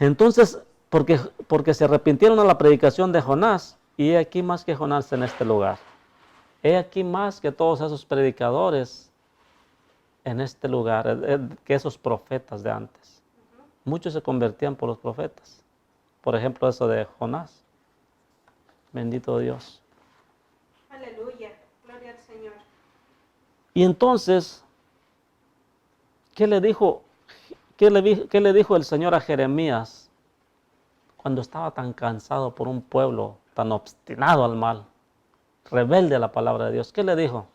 Entonces, porque se arrepintieron a la predicación de Jonás, y he aquí más que Jonás en este lugar. He aquí más que todos esos predicadores en este lugar, que esos profetas de antes. Muchos se convertían por los profetas. Por ejemplo, eso de Jonás. Bendito Dios. Aleluya. Gloria al Señor. Y entonces, ¿qué le dijo el Señor a Jeremías cuando estaba tan cansado por un pueblo tan obstinado al mal, rebelde a la palabra de Dios? ¿Qué le dijo?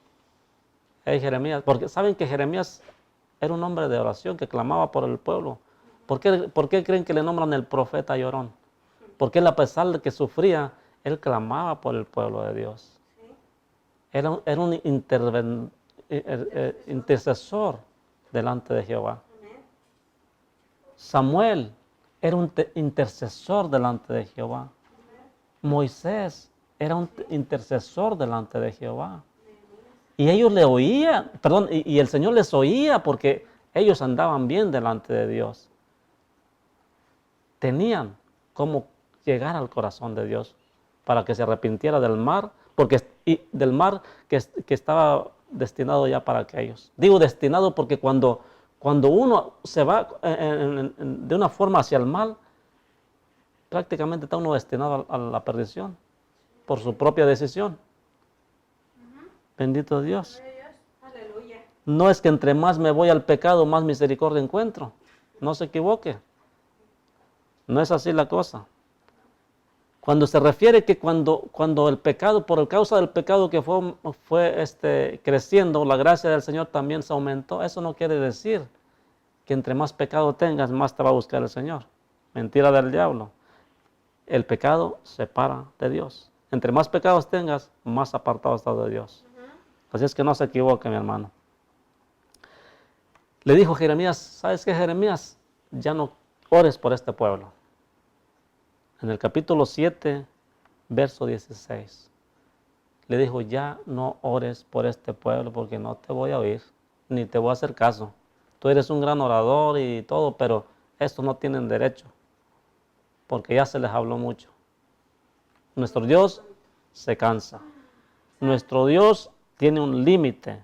Hey, Jeremías, porque saben que Jeremías era un hombre de oración que clamaba por el pueblo. ¿Por qué creen que le nombran el profeta llorón? Porque él, a pesar de que sufría, él clamaba por el pueblo de Dios. Era un intercesor delante de Jehová. Samuel era un intercesor delante de Jehová. Moisés era un intercesor delante de Jehová. Y ellos le oían, y el Señor les oía porque ellos andaban bien delante de Dios. Tenían cómo llegar al corazón de Dios para que se arrepintiera del mar, del mar que estaba destinado ya para aquellos. Digo destinado porque cuando uno se va de una forma hacia el mal, prácticamente está uno destinado a la perdición por su propia decisión. Bendito Dios. Aleluya. No es que entre más me voy al pecado, más misericordia encuentro. No se equivoque. No es así la cosa. Cuando se refiere que cuando el pecado, por causa del pecado que fue creciendo, la gracia del Señor también se aumentó, eso no quiere decir que entre más pecado tengas, más te va a buscar el Señor. Mentira del diablo. el pecado separa de Dios. Entre más pecados tengas, más apartado estás de Dios. Así es que no se equivoque, mi hermano. Le dijo Jeremías, ¿sabes qué, Jeremías? Ya no ores por este pueblo. En el capítulo 7, verso 16. Le dijo, ya no ores por este pueblo porque no te voy a oír, ni te voy a hacer caso. Tú eres un gran orador y todo, pero estos no tienen derecho, porque ya se les habló mucho. Nuestro Dios se cansa. Nuestro Dios tiene un límite.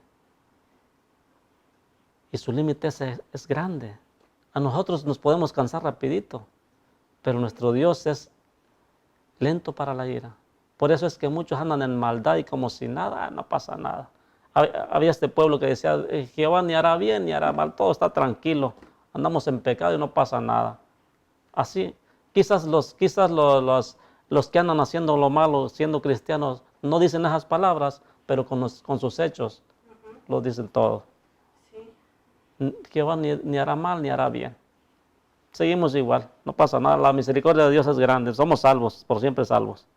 Y su límite es grande. A nosotros nos podemos cansar rapidito, pero nuestro Dios es lento para la ira. Por eso es que muchos andan en maldad y como si nada, no pasa nada. Había este pueblo que decía, Jehová ni hará bien ni hará mal, todo está tranquilo. Andamos en pecado y no pasa nada. Así, quizás los que andan haciendo lo malo, siendo cristianos, no dicen esas palabras, pero con sus hechos lo dicen todo. Jehová ni hará mal ni hará bien. Seguimos igual, no pasa nada, la misericordia de Dios es grande, somos salvos, por siempre salvos.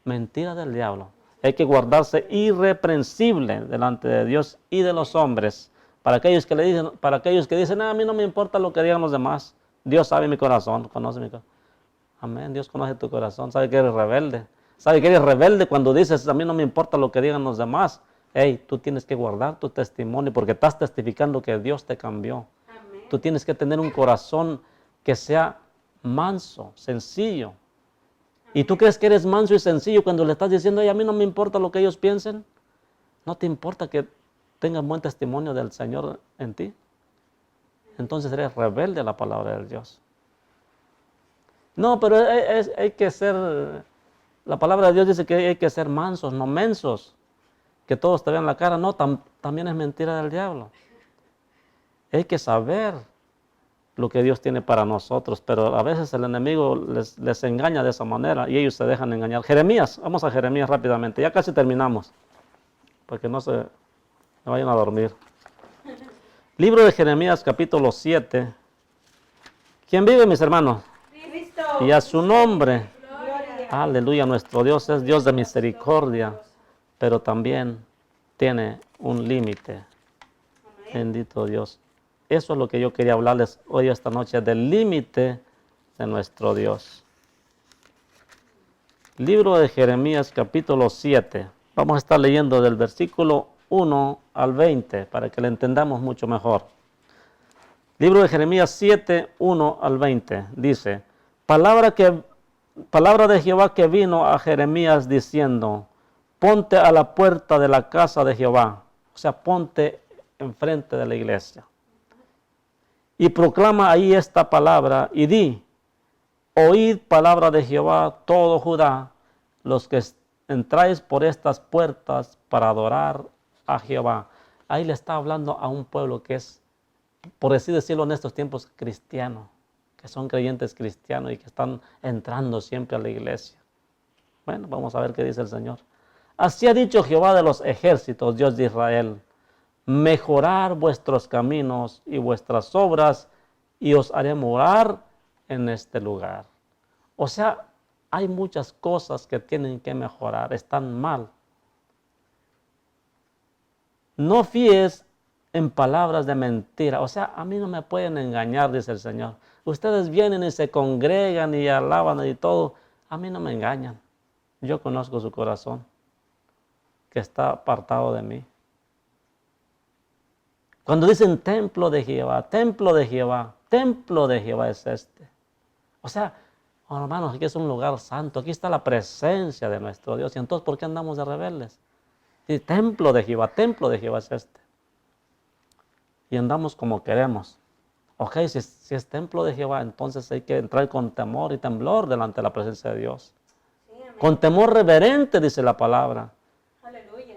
Mentira del diablo. Hay que guardarse irreprensible delante de Dios y de los hombres. Para aquellos que dicen, a mí no me importa lo que digan los demás. Dios sabe mi corazón, conoce mi corazón. Amén, Dios conoce tu corazón, sabe que eres rebelde. Sabe que eres rebelde cuando dices, a mí no me importa lo que digan los demás. Hey, tú tienes que guardar tu testimonio porque estás testificando que Dios te cambió. Amén. Tú tienes que tener un corazón que sea manso, sencillo. ¿Y tú crees que eres manso y sencillo cuando le estás diciendo, a mí no me importa lo que ellos piensen? ¿No te importa que tengan buen testimonio del Señor en ti? Entonces eres rebelde a la palabra de Dios. No, pero hay que ser, la palabra de Dios dice que hay que ser mansos, no mensos. Que todos te vean la cara, no, también es mentira del diablo. Hay que saber lo que Dios tiene para nosotros, pero a veces el enemigo les engaña de esa manera y ellos se dejan engañar. Jeremías, vamos a Jeremías rápidamente, ya casi terminamos, porque no se vayan a dormir. Libro de Jeremías, capítulo 7. ¿Quién vive, mis hermanos? Cristo. Y a su nombre. Gloria. Aleluya, nuestro Dios es Dios de misericordia, pero también tiene un límite. Bendito Dios. Eso es lo que yo quería hablarles hoy esta noche, del límite de nuestro Dios. Libro de Jeremías, capítulo 7. Vamos a estar leyendo del versículo 1 al 20 para que lo entendamos mucho mejor. Libro de Jeremías 7, 1 al 20. Dice, palabra de Jehová que vino a Jeremías diciendo, ponte a la puerta de la casa de Jehová. O sea, ponte enfrente de la iglesia. Y proclama ahí esta palabra y di, oíd palabra de Jehová todo Judá, los que entráis por estas puertas para adorar a Jehová. Ahí le está hablando a un pueblo que es, por así decirlo en estos tiempos, cristiano, que son creyentes cristianos y que están entrando siempre a la iglesia. Bueno, vamos a ver qué dice el Señor. Así ha dicho Jehová de los ejércitos, Dios de Israel. Mejorar vuestros caminos y vuestras obras y os haré morar en este lugar. O sea, hay muchas cosas que tienen que mejorar, están mal. No fíes en palabras de mentira. O sea, a mí no me pueden engañar, dice el Señor. Ustedes vienen y se congregan y alaban y todo. A mí no me engañan. Yo conozco su corazón, que está apartado de mí. Cuando dicen templo de Jehová, templo de Jehová, templo de Jehová es este. O sea, hermanos, aquí es un lugar santo, aquí está la presencia de nuestro Dios. Y entonces, ¿por qué andamos de rebeldes? Y templo de Jehová es este. Y andamos como queremos. Ok, si es templo de Jehová, entonces hay que entrar con temor y temblor delante de la presencia de Dios. Sí, con temor reverente, dice la palabra. Aleluya.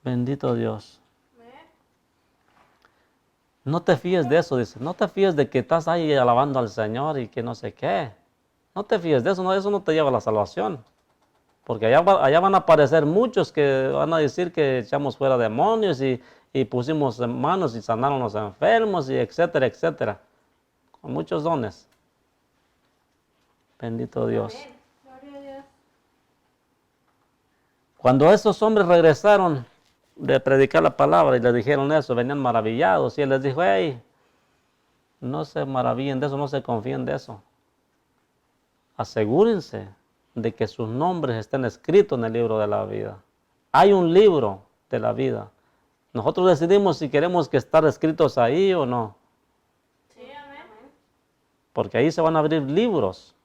Bendito Dios. No te fíes de eso, dice. No te fíes de que estás ahí alabando al Señor y que no sé qué. No te fíes de eso, eso no te lleva a la salvación. Porque allá van a aparecer muchos que van a decir que echamos fuera demonios y pusimos manos y sanaron a los enfermos y etcétera, etcétera. Con muchos dones. Bendito Dios. Amén. Gloria a Dios. Cuando esos hombres regresaron de predicar la palabra y les dijeron eso, venían maravillados. Y él les dijo, hey, no se maravillen de eso, no se confíen de eso. Asegúrense de que sus nombres estén escritos en el libro de la vida. Hay un libro de la vida. Nosotros decidimos si queremos que estén escritos ahí o no. Sí, amén. Porque ahí se van a abrir libros.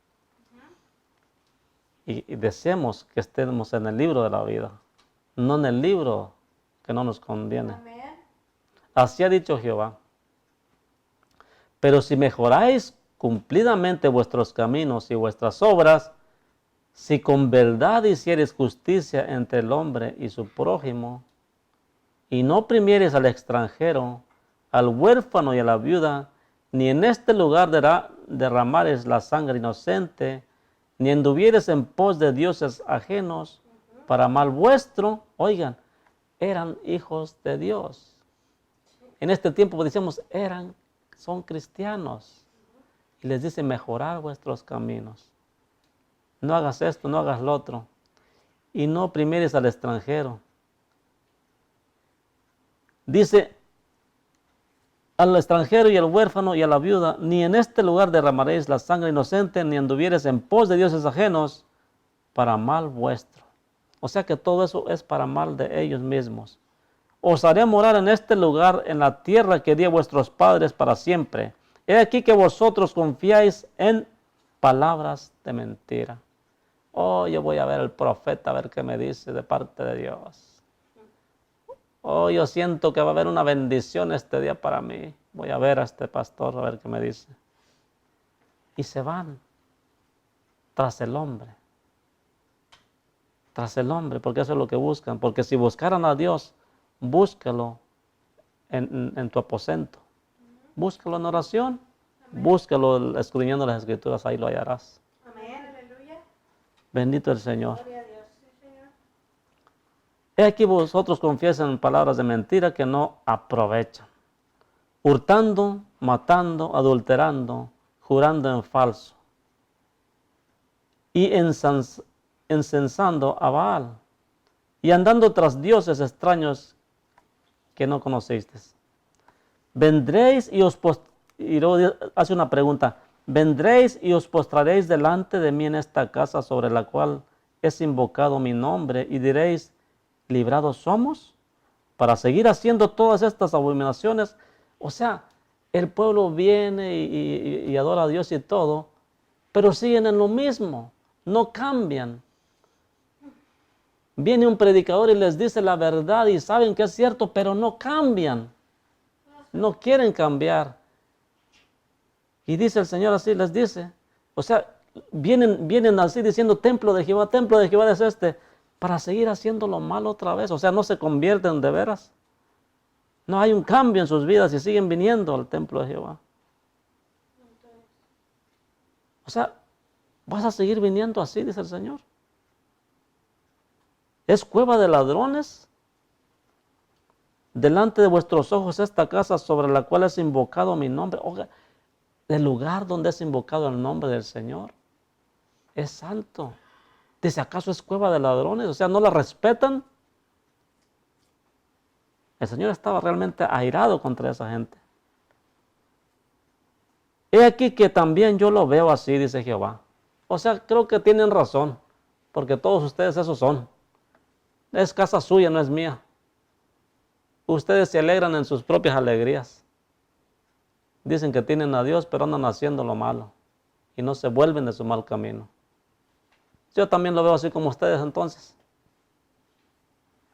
Y deseamos que estemos en el libro de la vida, no en el libro que no nos conviene. Amén. Así ha dicho Jehová. Pero si mejoráis cumplidamente vuestros caminos y vuestras obras, si con verdad hiciereis justicia entre el hombre y su prójimo, y no oprimiereis al extranjero, al huérfano y a la viuda, ni en este lugar derramareis la sangre inocente, ni anduviereis en pos de dioses ajenos, para mal vuestro, oigan, eran hijos de Dios. En este tiempo decíamos, son cristianos. Y les dice, mejorar vuestros caminos. No hagas esto, no hagas lo otro. Y no oprimieres al extranjero. Dice, al extranjero y al huérfano y a la viuda, ni en este lugar derramaréis la sangre inocente, ni anduvieres en pos de dioses ajenos, para mal vuestro. O sea que todo eso es para mal de ellos mismos. Os haré morar en este lugar, en la tierra que di a vuestros padres para siempre. He aquí que vosotros confiáis en palabras de mentira. Oh, yo voy a ver al profeta a ver qué me dice de parte de Dios. Oh, yo siento que va a haber una bendición este día para mí. Voy a ver a este pastor a ver qué me dice. Y se van tras el hombre. Tras el hombre, porque eso es lo que buscan. Porque si buscaran a Dios, búscalo en tu aposento. Búscalo en oración. Búscalo escudriñando las escrituras, ahí lo hallarás. Amén. Aleluya. Bendito el Señor. Gloria a Dios. Sí, Señor. He aquí vosotros confiesan en palabras de mentira que no aprovechan. Hurtando, matando, adulterando, jurando en falso. Y encensando a Baal. Y andando tras dioses extraños que no conocisteis. Vendréis y luego hace una pregunta. Vendréis y os postraréis delante de mí en esta casa sobre la cual es invocado mi nombre y diréis, ¿librados somos? Para seguir haciendo todas estas abominaciones. O sea, el pueblo viene y adora a Dios y todo, pero siguen en lo mismo, no cambian. Viene un predicador y les dice la verdad y saben que es cierto, pero no cambian. No quieren cambiar. Y dice el Señor así, les dice. O sea, vienen así diciendo, templo de Jehová es este, para seguir haciendo lo malo otra vez. O sea, no se convierten de veras. No hay un cambio en sus vidas y siguen viniendo al templo de Jehová. O sea, vas a seguir viniendo así, dice el Señor. ¿Es cueva de ladrones? Delante de vuestros ojos esta casa sobre la cual es invocado mi nombre. Oiga, el lugar donde es invocado el nombre del Señor es santo. Dice, ¿acaso es cueva de ladrones? O sea, ¿no la respetan? El Señor estaba realmente airado contra esa gente. He aquí que también yo lo veo así, dice Jehová. O sea, creo que tienen razón, porque todos ustedes esos son. Es casa suya, no es mía. Ustedes se alegran en sus propias alegrías. Dicen que tienen a Dios, pero andan haciendo lo malo y no se vuelven de su mal camino. Yo también lo veo así como ustedes entonces.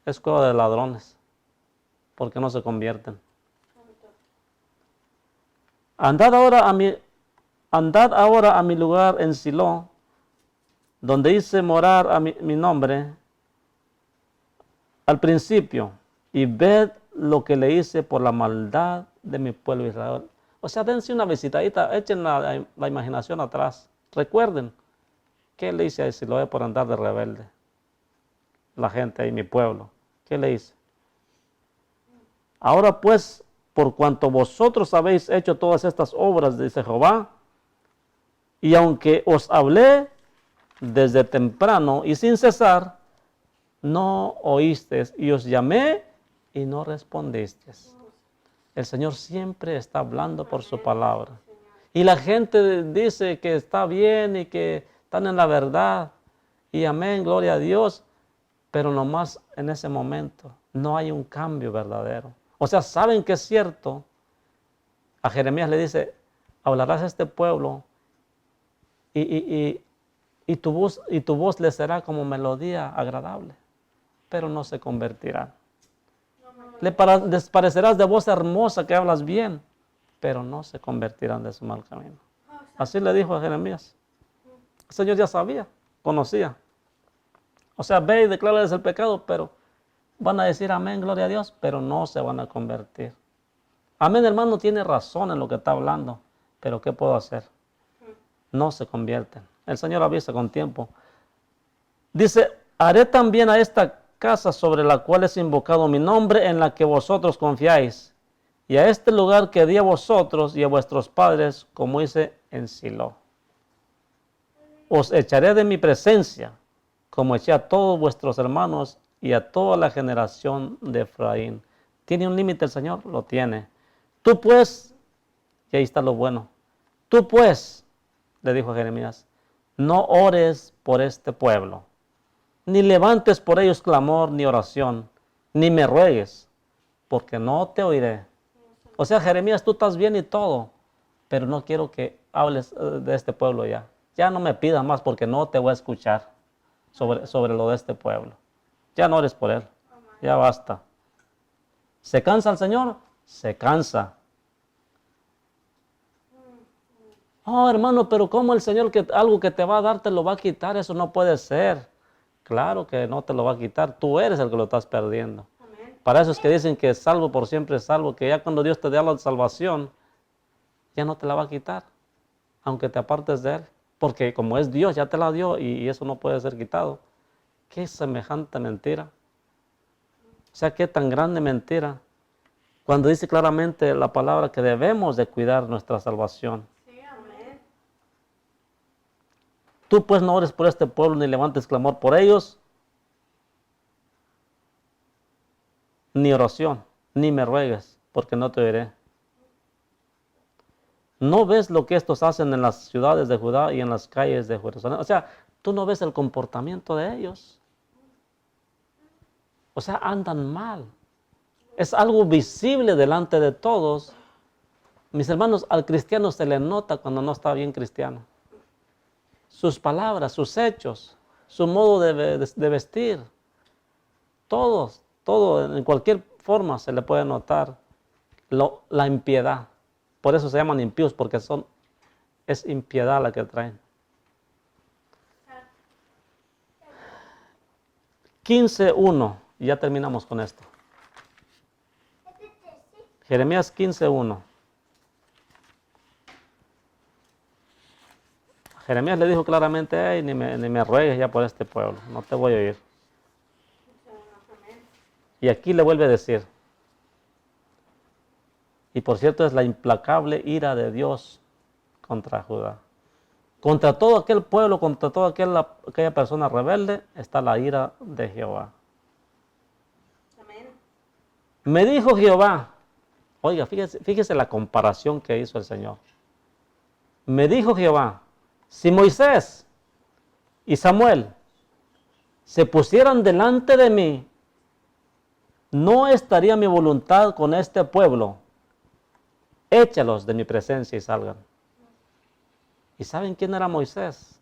Es cueva de ladrones, porque no se convierten. Andad ahora a mi lugar en Silo, donde hice morar a mi nombre al principio, y ved lo que le hice por la maldad de mi pueblo Israel. O sea, dense una visitadita, echen la imaginación atrás. Recuerden, ¿qué le hice a Siloé por andar de rebelde? La gente ahí, mi pueblo. ¿Qué le hice? Ahora pues, por cuanto vosotros habéis hecho todas estas obras, dice Jehová, Y aunque os hablé desde temprano y sin cesar, no oísteis, y os llamé y no respondisteis. El Señor siempre está hablando por su palabra. Y la gente dice que está bien y que están en la verdad. Y amén, gloria a Dios. Pero nomás en ese momento no hay un cambio verdadero. O sea, saben que es cierto. A Jeremías le dice, hablarás a este pueblo y tu voz les será como melodía agradable, pero no se convertirán. Les parecerás de voz hermosa que hablas bien, pero no se convertirán de su mal camino. Así le dijo a Jeremías. El Señor ya sabía, conocía. O sea, ve y declárales el pecado, pero van a decir amén, gloria a Dios, pero no se van a convertir. Amén, hermano, tiene razón en lo que está hablando, pero ¿qué puedo hacer? No se convierten. El Señor avisa con tiempo. Dice, haré también a esta casa sobre la cual es invocado mi nombre, en la que vosotros confiáis, y a este lugar que di a vosotros y a vuestros padres, como hice en Silo. Os echaré de mi presencia, como eché a todos vuestros hermanos y a toda la generación de Efraín. ¿Tiene un límite el Señor? Lo tiene. Tú pues, y ahí está lo bueno, tú pues, le dijo a Jeremías, no ores por este pueblo, ni levantes por ellos clamor ni oración, ni me ruegues, porque no te oiré. O sea, Jeremías, tú estás bien y todo, pero no quiero que hables de este pueblo ya. Ya no me pidas más porque no te voy a escuchar sobre lo de este pueblo. Ya no ores por él, ya basta. ¿Se cansa el Señor? Se cansa. Oh, hermano, pero ¿cómo el Señor que algo que te va a dar te lo va a quitar? Eso no puede ser. Claro que no te lo va a quitar. Tú eres el que lo estás perdiendo. Amén. Para eso es que dicen que salvo por siempre es salvo, que ya cuando Dios te dé la salvación, ya no te la va a quitar, aunque te apartes de Él. Porque como es Dios, ya te la dio y eso no puede ser quitado. Qué semejante mentira. O sea, qué tan grande mentira. Cuando dice claramente la palabra que debemos de cuidar nuestra salvación. Tú pues no ores por este pueblo ni levantes clamor por ellos, ni oración, ni me ruegues, porque no te oiré. ¿No ves lo que estos hacen en las ciudades de Judá y en las calles de Jerusalén? O sea, tú no ves el comportamiento de ellos. O sea, andan mal. Es algo visible delante de todos. Mis hermanos, al cristiano se le nota cuando no está bien cristiano. Sus palabras, sus hechos, su modo de vestir, todo en cualquier forma se le puede notar la impiedad. Por eso se llaman impíos, porque es impiedad la que traen. 15:1, y ya terminamos con esto. Jeremías 15:1. Jeremías le dijo claramente, hey, ni me ruegues ya por este pueblo, no te voy a oír. Y aquí le vuelve a decir, y por cierto es la implacable ira de Dios contra Judá. Contra todo aquel pueblo, contra toda aquella persona rebelde, está la ira de Jehová. Amén. Me dijo Jehová, oiga, fíjese la comparación que hizo el Señor. Me dijo Jehová, si Moisés y Samuel se pusieran delante de mí, no estaría mi voluntad con este pueblo. Échalos de mi presencia y salgan. ¿Y saben quién era Moisés?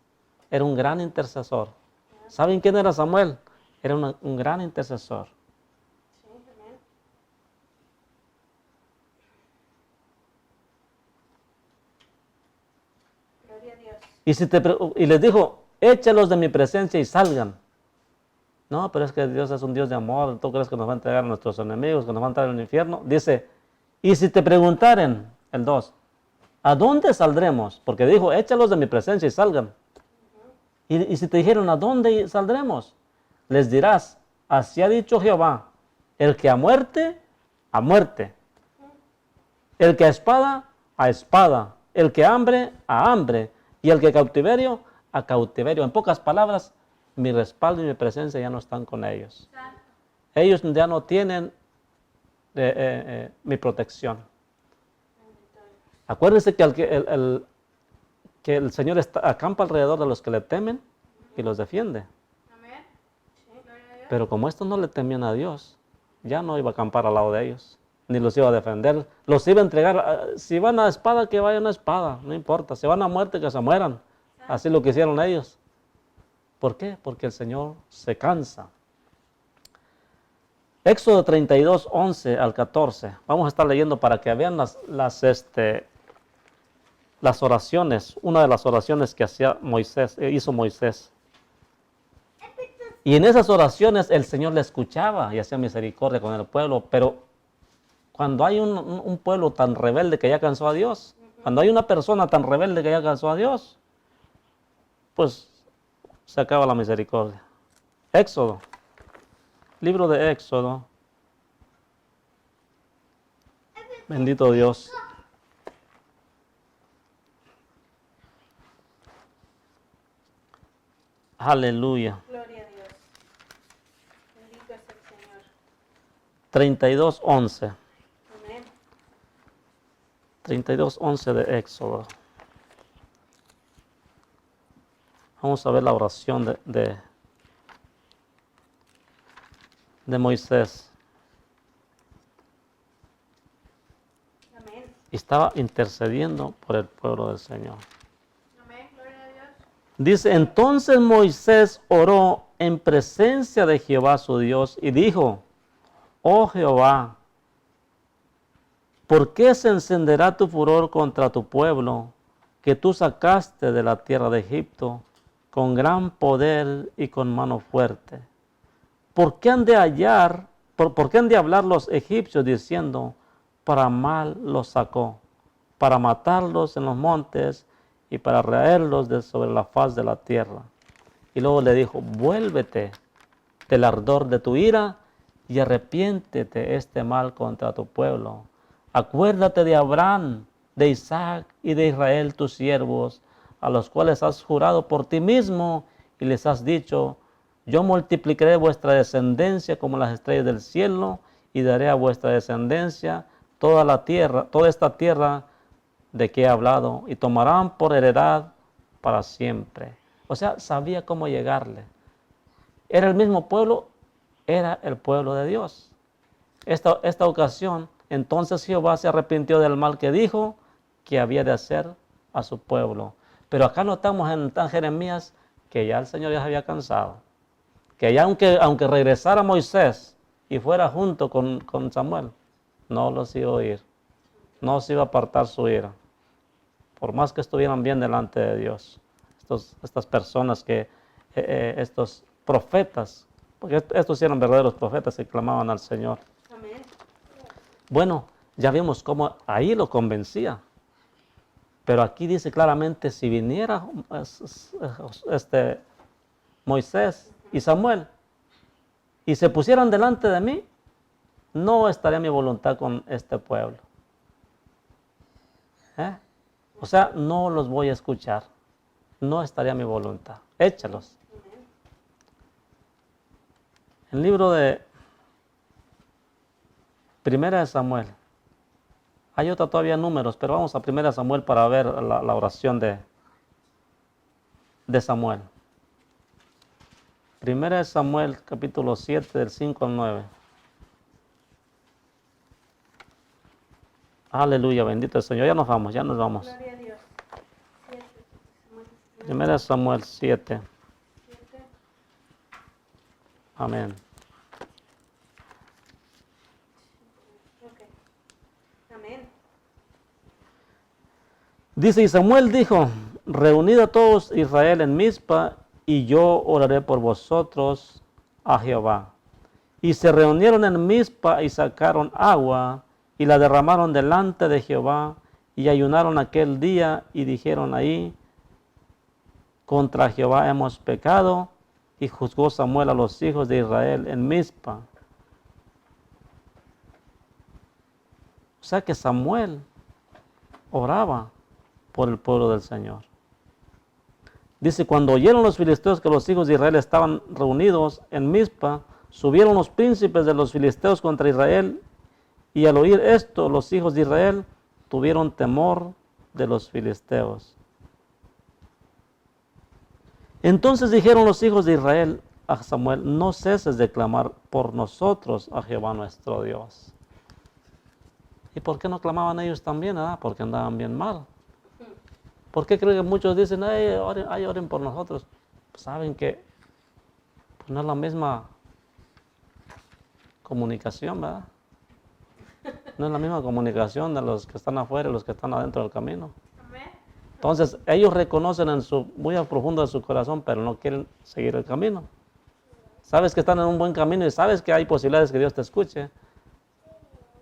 Era un gran intercesor. ¿Saben quién era Samuel? Era un gran intercesor. Y les dijo, échalos de mi presencia y salgan. No, pero es que Dios es un Dios de amor. ¿Tú crees que nos va a entregar a nuestros enemigos, que nos va a entrar en el infierno? Dice, y si te preguntaren, el 2, ¿a dónde saldremos? Porque dijo, échalos de mi presencia y salgan. Y si te dijeron, ¿a dónde saldremos? Les dirás, así ha dicho Jehová, el que a muerte, a muerte. El que a espada, el que a hambre, a hambre. Y el que cautiverio, a cautiverio. En pocas palabras, mi respaldo y mi presencia ya no están con ellos. Ellos ya no tienen mi protección. Acuérdense que, que el Señor acampa alrededor de los que le temen y los defiende. Amén. Sí, gloria a Dios. Pero como estos no le temían a Dios, ya no iba a acampar al lado de ellos, ni los iba a defender, los iba a entregar. Si van a espada, que vayan a espada, no importa. Si van a muerte, que se mueran. Así lo que hicieron ellos. ¿Por qué? Porque el Señor se cansa. Éxodo 32, 11 al 14. Vamos a estar leyendo para que vean las oraciones, una de las oraciones que hizo Moisés. Y en esas oraciones el Señor le escuchaba y hacía misericordia con el pueblo, pero cuando hay un pueblo tan rebelde que ya cansó a Dios, cuando hay una persona tan rebelde que ya cansó a Dios, pues se acaba la misericordia. Éxodo, libro de Éxodo. Bendito Dios. Aleluya. Gloria a Dios. Bendito es el Señor. 32:11. Amén. 32:11 de Éxodo. Vamos a ver la oración de Moisés. Amén. Estaba intercediendo por el pueblo del Señor. Amén. Gloria a Dios. Dice, entonces Moisés oró en presencia de Jehová su Dios y dijo, oh Jehová, ¿por qué se encenderá tu furor contra tu pueblo que tú sacaste de la tierra de Egipto con gran poder y con mano fuerte? ¿Por qué han de hablar los egipcios diciendo, para mal los sacó, para matarlos en los montes y para raerlos de sobre la faz de la tierra? Y luego le dijo, vuélvete del ardor de tu ira y arrepiéntete este mal contra tu pueblo. Acuérdate de Abraham, de Isaac y de Israel tus siervos, a los cuales has jurado por ti mismo y les has dicho, yo multiplicaré vuestra descendencia como las estrellas del cielo y daré a vuestra descendencia toda la tierra, toda esta tierra de que he hablado, y tomarán por heredad para siempre. O sea, sabía cómo llegarle. Era el mismo pueblo, era el pueblo de Dios. Esta ocasión, entonces Jehová se arrepintió del mal que dijo que había de hacer a su pueblo. Pero acá notamos en Jeremías que ya el Señor ya se había cansado. Que ya aunque regresara Moisés y fuera junto con Samuel, no los iba a oír. No se iba a apartar su ira. Por más que estuvieran bien delante de Dios. Estas personas estos profetas, porque estos eran verdaderos profetas que clamaban al Señor. Amén. Bueno, ya vimos cómo ahí lo convencía. Pero aquí dice claramente, si viniera Moisés y Samuel y se pusieran delante de mí, no estaría mi voluntad con este pueblo. O sea, no los voy a escuchar. No estaría mi voluntad. Échalos. El libro de Primera de Samuel. Hay otra todavía números, pero vamos a Primera de Samuel para ver la oración de Samuel. Primera de Samuel, capítulo 7, del 5 al 9. Aleluya, bendito el Señor. Ya nos vamos. Gloria a Dios. 7. Primera de Samuel 7. 7. Amén. Ok. Amén. Dice, y Samuel dijo, reunid a todos Israel en Mizpa, y yo oraré por vosotros a Jehová. Y se reunieron en Mizpa y sacaron agua, y la derramaron delante de Jehová, y ayunaron aquel día, y dijeron ahí, contra Jehová hemos pecado, y juzgó Samuel a los hijos de Israel en Mizpa. O sea que Samuel oraba por el pueblo del Señor. Dice, cuando oyeron los filisteos que los hijos de Israel estaban reunidos en Mizpa, subieron los príncipes de los filisteos contra Israel, y al oír esto, los hijos de Israel tuvieron temor de los filisteos. Entonces dijeron los hijos de Israel a Samuel, no ceses de clamar por nosotros a Jehová nuestro Dios. ¿Y por qué no clamaban ellos también? Porque andaban bien mal. ¿Por qué creo que muchos dicen, oren por nosotros? Pues saben que pues no es la misma comunicación, ¿verdad? No es la misma comunicación de los que están afuera y los que están adentro del camino. Entonces, ellos reconocen muy a profundo de su corazón, pero no quieren seguir el camino. Sabes que están en un buen camino y sabes que hay posibilidades que Dios te escuche,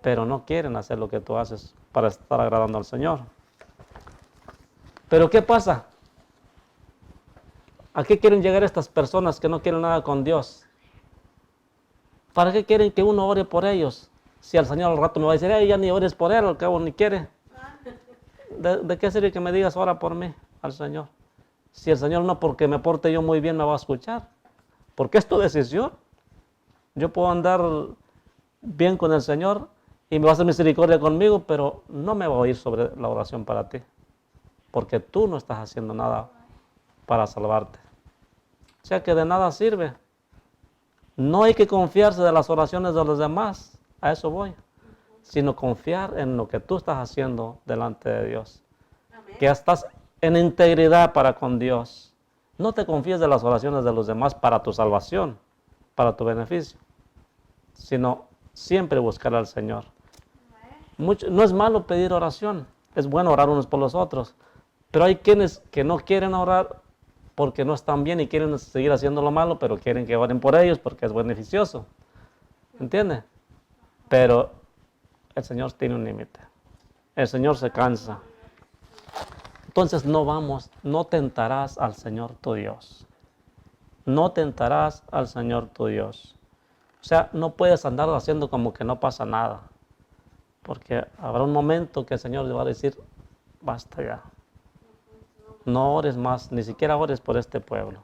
pero no quieren hacer lo que tú haces para estar agradando al Señor. Pero ¿qué pasa? ¿A qué quieren llegar estas personas que no quieren nada con Dios? ¿Para qué quieren que uno ore por ellos? Si al Señor al rato me va a decir, ya ni ores por él, al cabo ni quiere. ¿De qué sirve que me digas ora por mí al Señor? Si el Señor no porque me porte yo muy bien me va a escuchar. Porque es tu decisión. Yo puedo andar bien con el Señor y me va a hacer misericordia conmigo, pero no me va a oír sobre la oración para ti. Porque tú no estás haciendo nada para salvarte. O sea que de nada sirve. No hay que confiarse de las oraciones de los demás. A eso voy. Sino confiar en lo que tú estás haciendo delante de Dios. Amén. Que estás en integridad para con Dios. No te confíes de las oraciones de los demás para tu salvación, para tu beneficio, sino siempre buscar al Señor. No es malo pedir oración, es bueno orar unos por los otros, pero hay quienes que no quieren orar porque no están bien y quieren seguir haciendo lo malo, pero quieren que oren por ellos porque es beneficioso. ¿Entiendes? Pero el Señor tiene un límite. El Señor se cansa. Entonces no tentarás al Señor tu Dios. No tentarás al Señor tu Dios. O sea, no puedes andar haciendo como que no pasa nada. Porque habrá un momento que el Señor le va a decir, basta ya. No ores más, ni siquiera ores por este pueblo.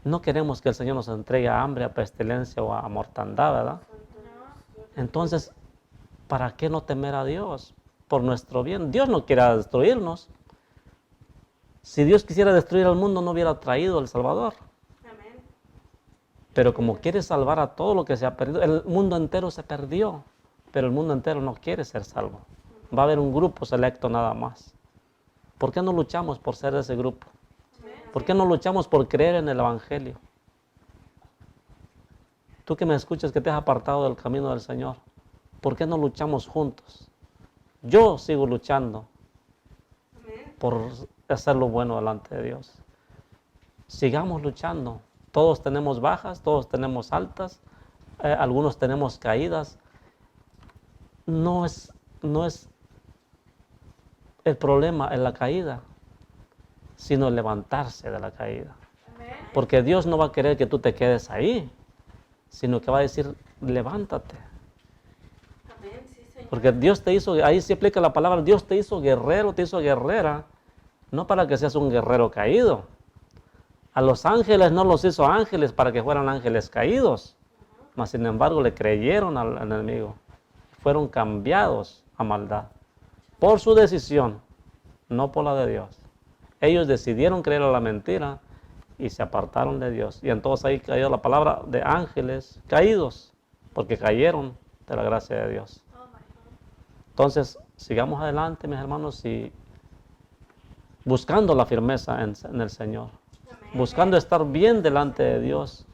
No queremos que el Señor nos entregue a hambre, a pestilencia o a mortandad, ¿verdad? Entonces, ¿para qué no temer a Dios? Por nuestro bien. Dios no quiere destruirnos. Si Dios quisiera destruir al mundo, no hubiera traído al Salvador. Amén. Pero como quiere salvar a todo lo que se ha perdido, el mundo entero se perdió, pero el mundo entero no quiere ser salvo. Va a haber un grupo selecto nada más. ¿Por qué no luchamos por ser ese grupo? ¿Por qué no luchamos por creer en el Evangelio? Tú que me escuchas, que te has apartado del camino del Señor, ¿por qué no luchamos juntos? Yo sigo luchando por hacer lo bueno delante de Dios. Sigamos luchando. Todos tenemos bajas, todos tenemos altas, algunos tenemos caídas. No es el problema en la caída, sino el levantarse de la caída. Porque Dios no va a querer que tú te quedes ahí, sino que va a decir, levántate. Porque Dios te hizo, ahí se aplica la palabra, Dios te hizo guerrero, te hizo guerrera, no para que seas un guerrero caído. A los ángeles no los hizo ángeles para que fueran ángeles caídos, mas sin embargo le creyeron al enemigo. Fueron cambiados a maldad, por su decisión, no por la de Dios. Ellos decidieron creer a la mentira y se apartaron de Dios. Y entonces ahí cayó la palabra de ángeles caídos, porque cayeron de la gracia de Dios. Entonces, sigamos adelante, mis hermanos, y buscando la firmeza en el Señor. Buscando estar bien delante de Dios.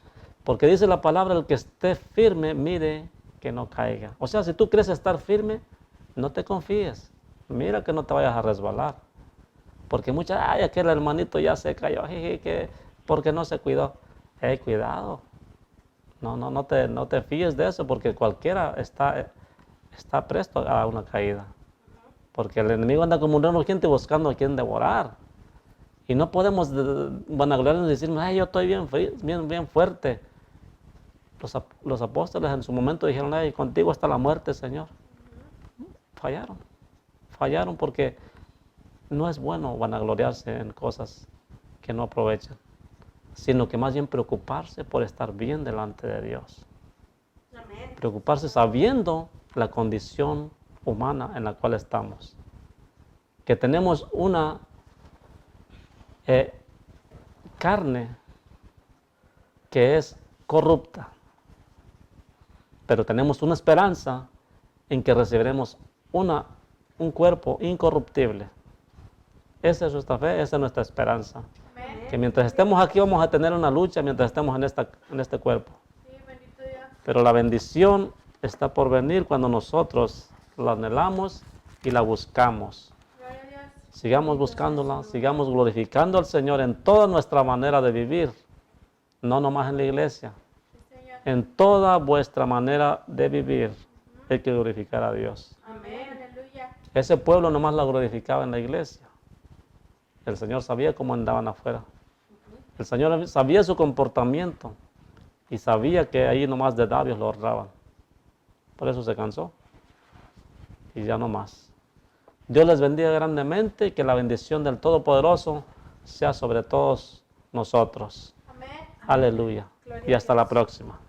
Porque dice la palabra, el que esté firme, mire que no caiga. O sea, si tú crees estar firme, no te confíes. Mira que no te vayas a resbalar. Porque muchas, aquel hermanito ya se cayó, porque no se cuidó. Cuidado. No te fíes de eso, porque cualquiera está presto a una caída. Porque el enemigo anda como un león rugiente buscando a quien devorar. Y no podemos vanagloriarnos y decir, yo estoy bien fuerte. Los apóstoles en su momento dijeron, contigo está la muerte, Señor. Fallaron porque no es bueno vanagloriarse en cosas que no aprovechan, sino que más bien preocuparse por estar bien delante de Dios. Amén. Preocuparse sabiendo la condición humana en la cual estamos. Que tenemos una carne que es corrupta, pero tenemos una esperanza en que recibiremos un cuerpo incorruptible. Esa es nuestra fe, esa es nuestra esperanza. Amén. Que mientras estemos aquí vamos a tener una lucha mientras estemos en este cuerpo. Sí, bendito Dios. Pero la bendición está por venir cuando nosotros la anhelamos y la buscamos. Gloria a Dios. Sigamos buscándola, sigamos glorificando al Señor en toda nuestra manera de vivir, no nomás en la iglesia. Sí, Señor. En toda vuestra manera de vivir hay que glorificar a Dios. Amén. Aleluya. Ese pueblo nomás la glorificaba en la iglesia. El Señor sabía cómo andaban afuera. El Señor sabía su comportamiento y sabía que ahí nomás de labios lo honraban. Por eso se cansó y ya no más. Dios les bendiga grandemente y que la bendición del Todopoderoso sea sobre todos nosotros. Amén. Aleluya. Gloria Y a hasta la próxima.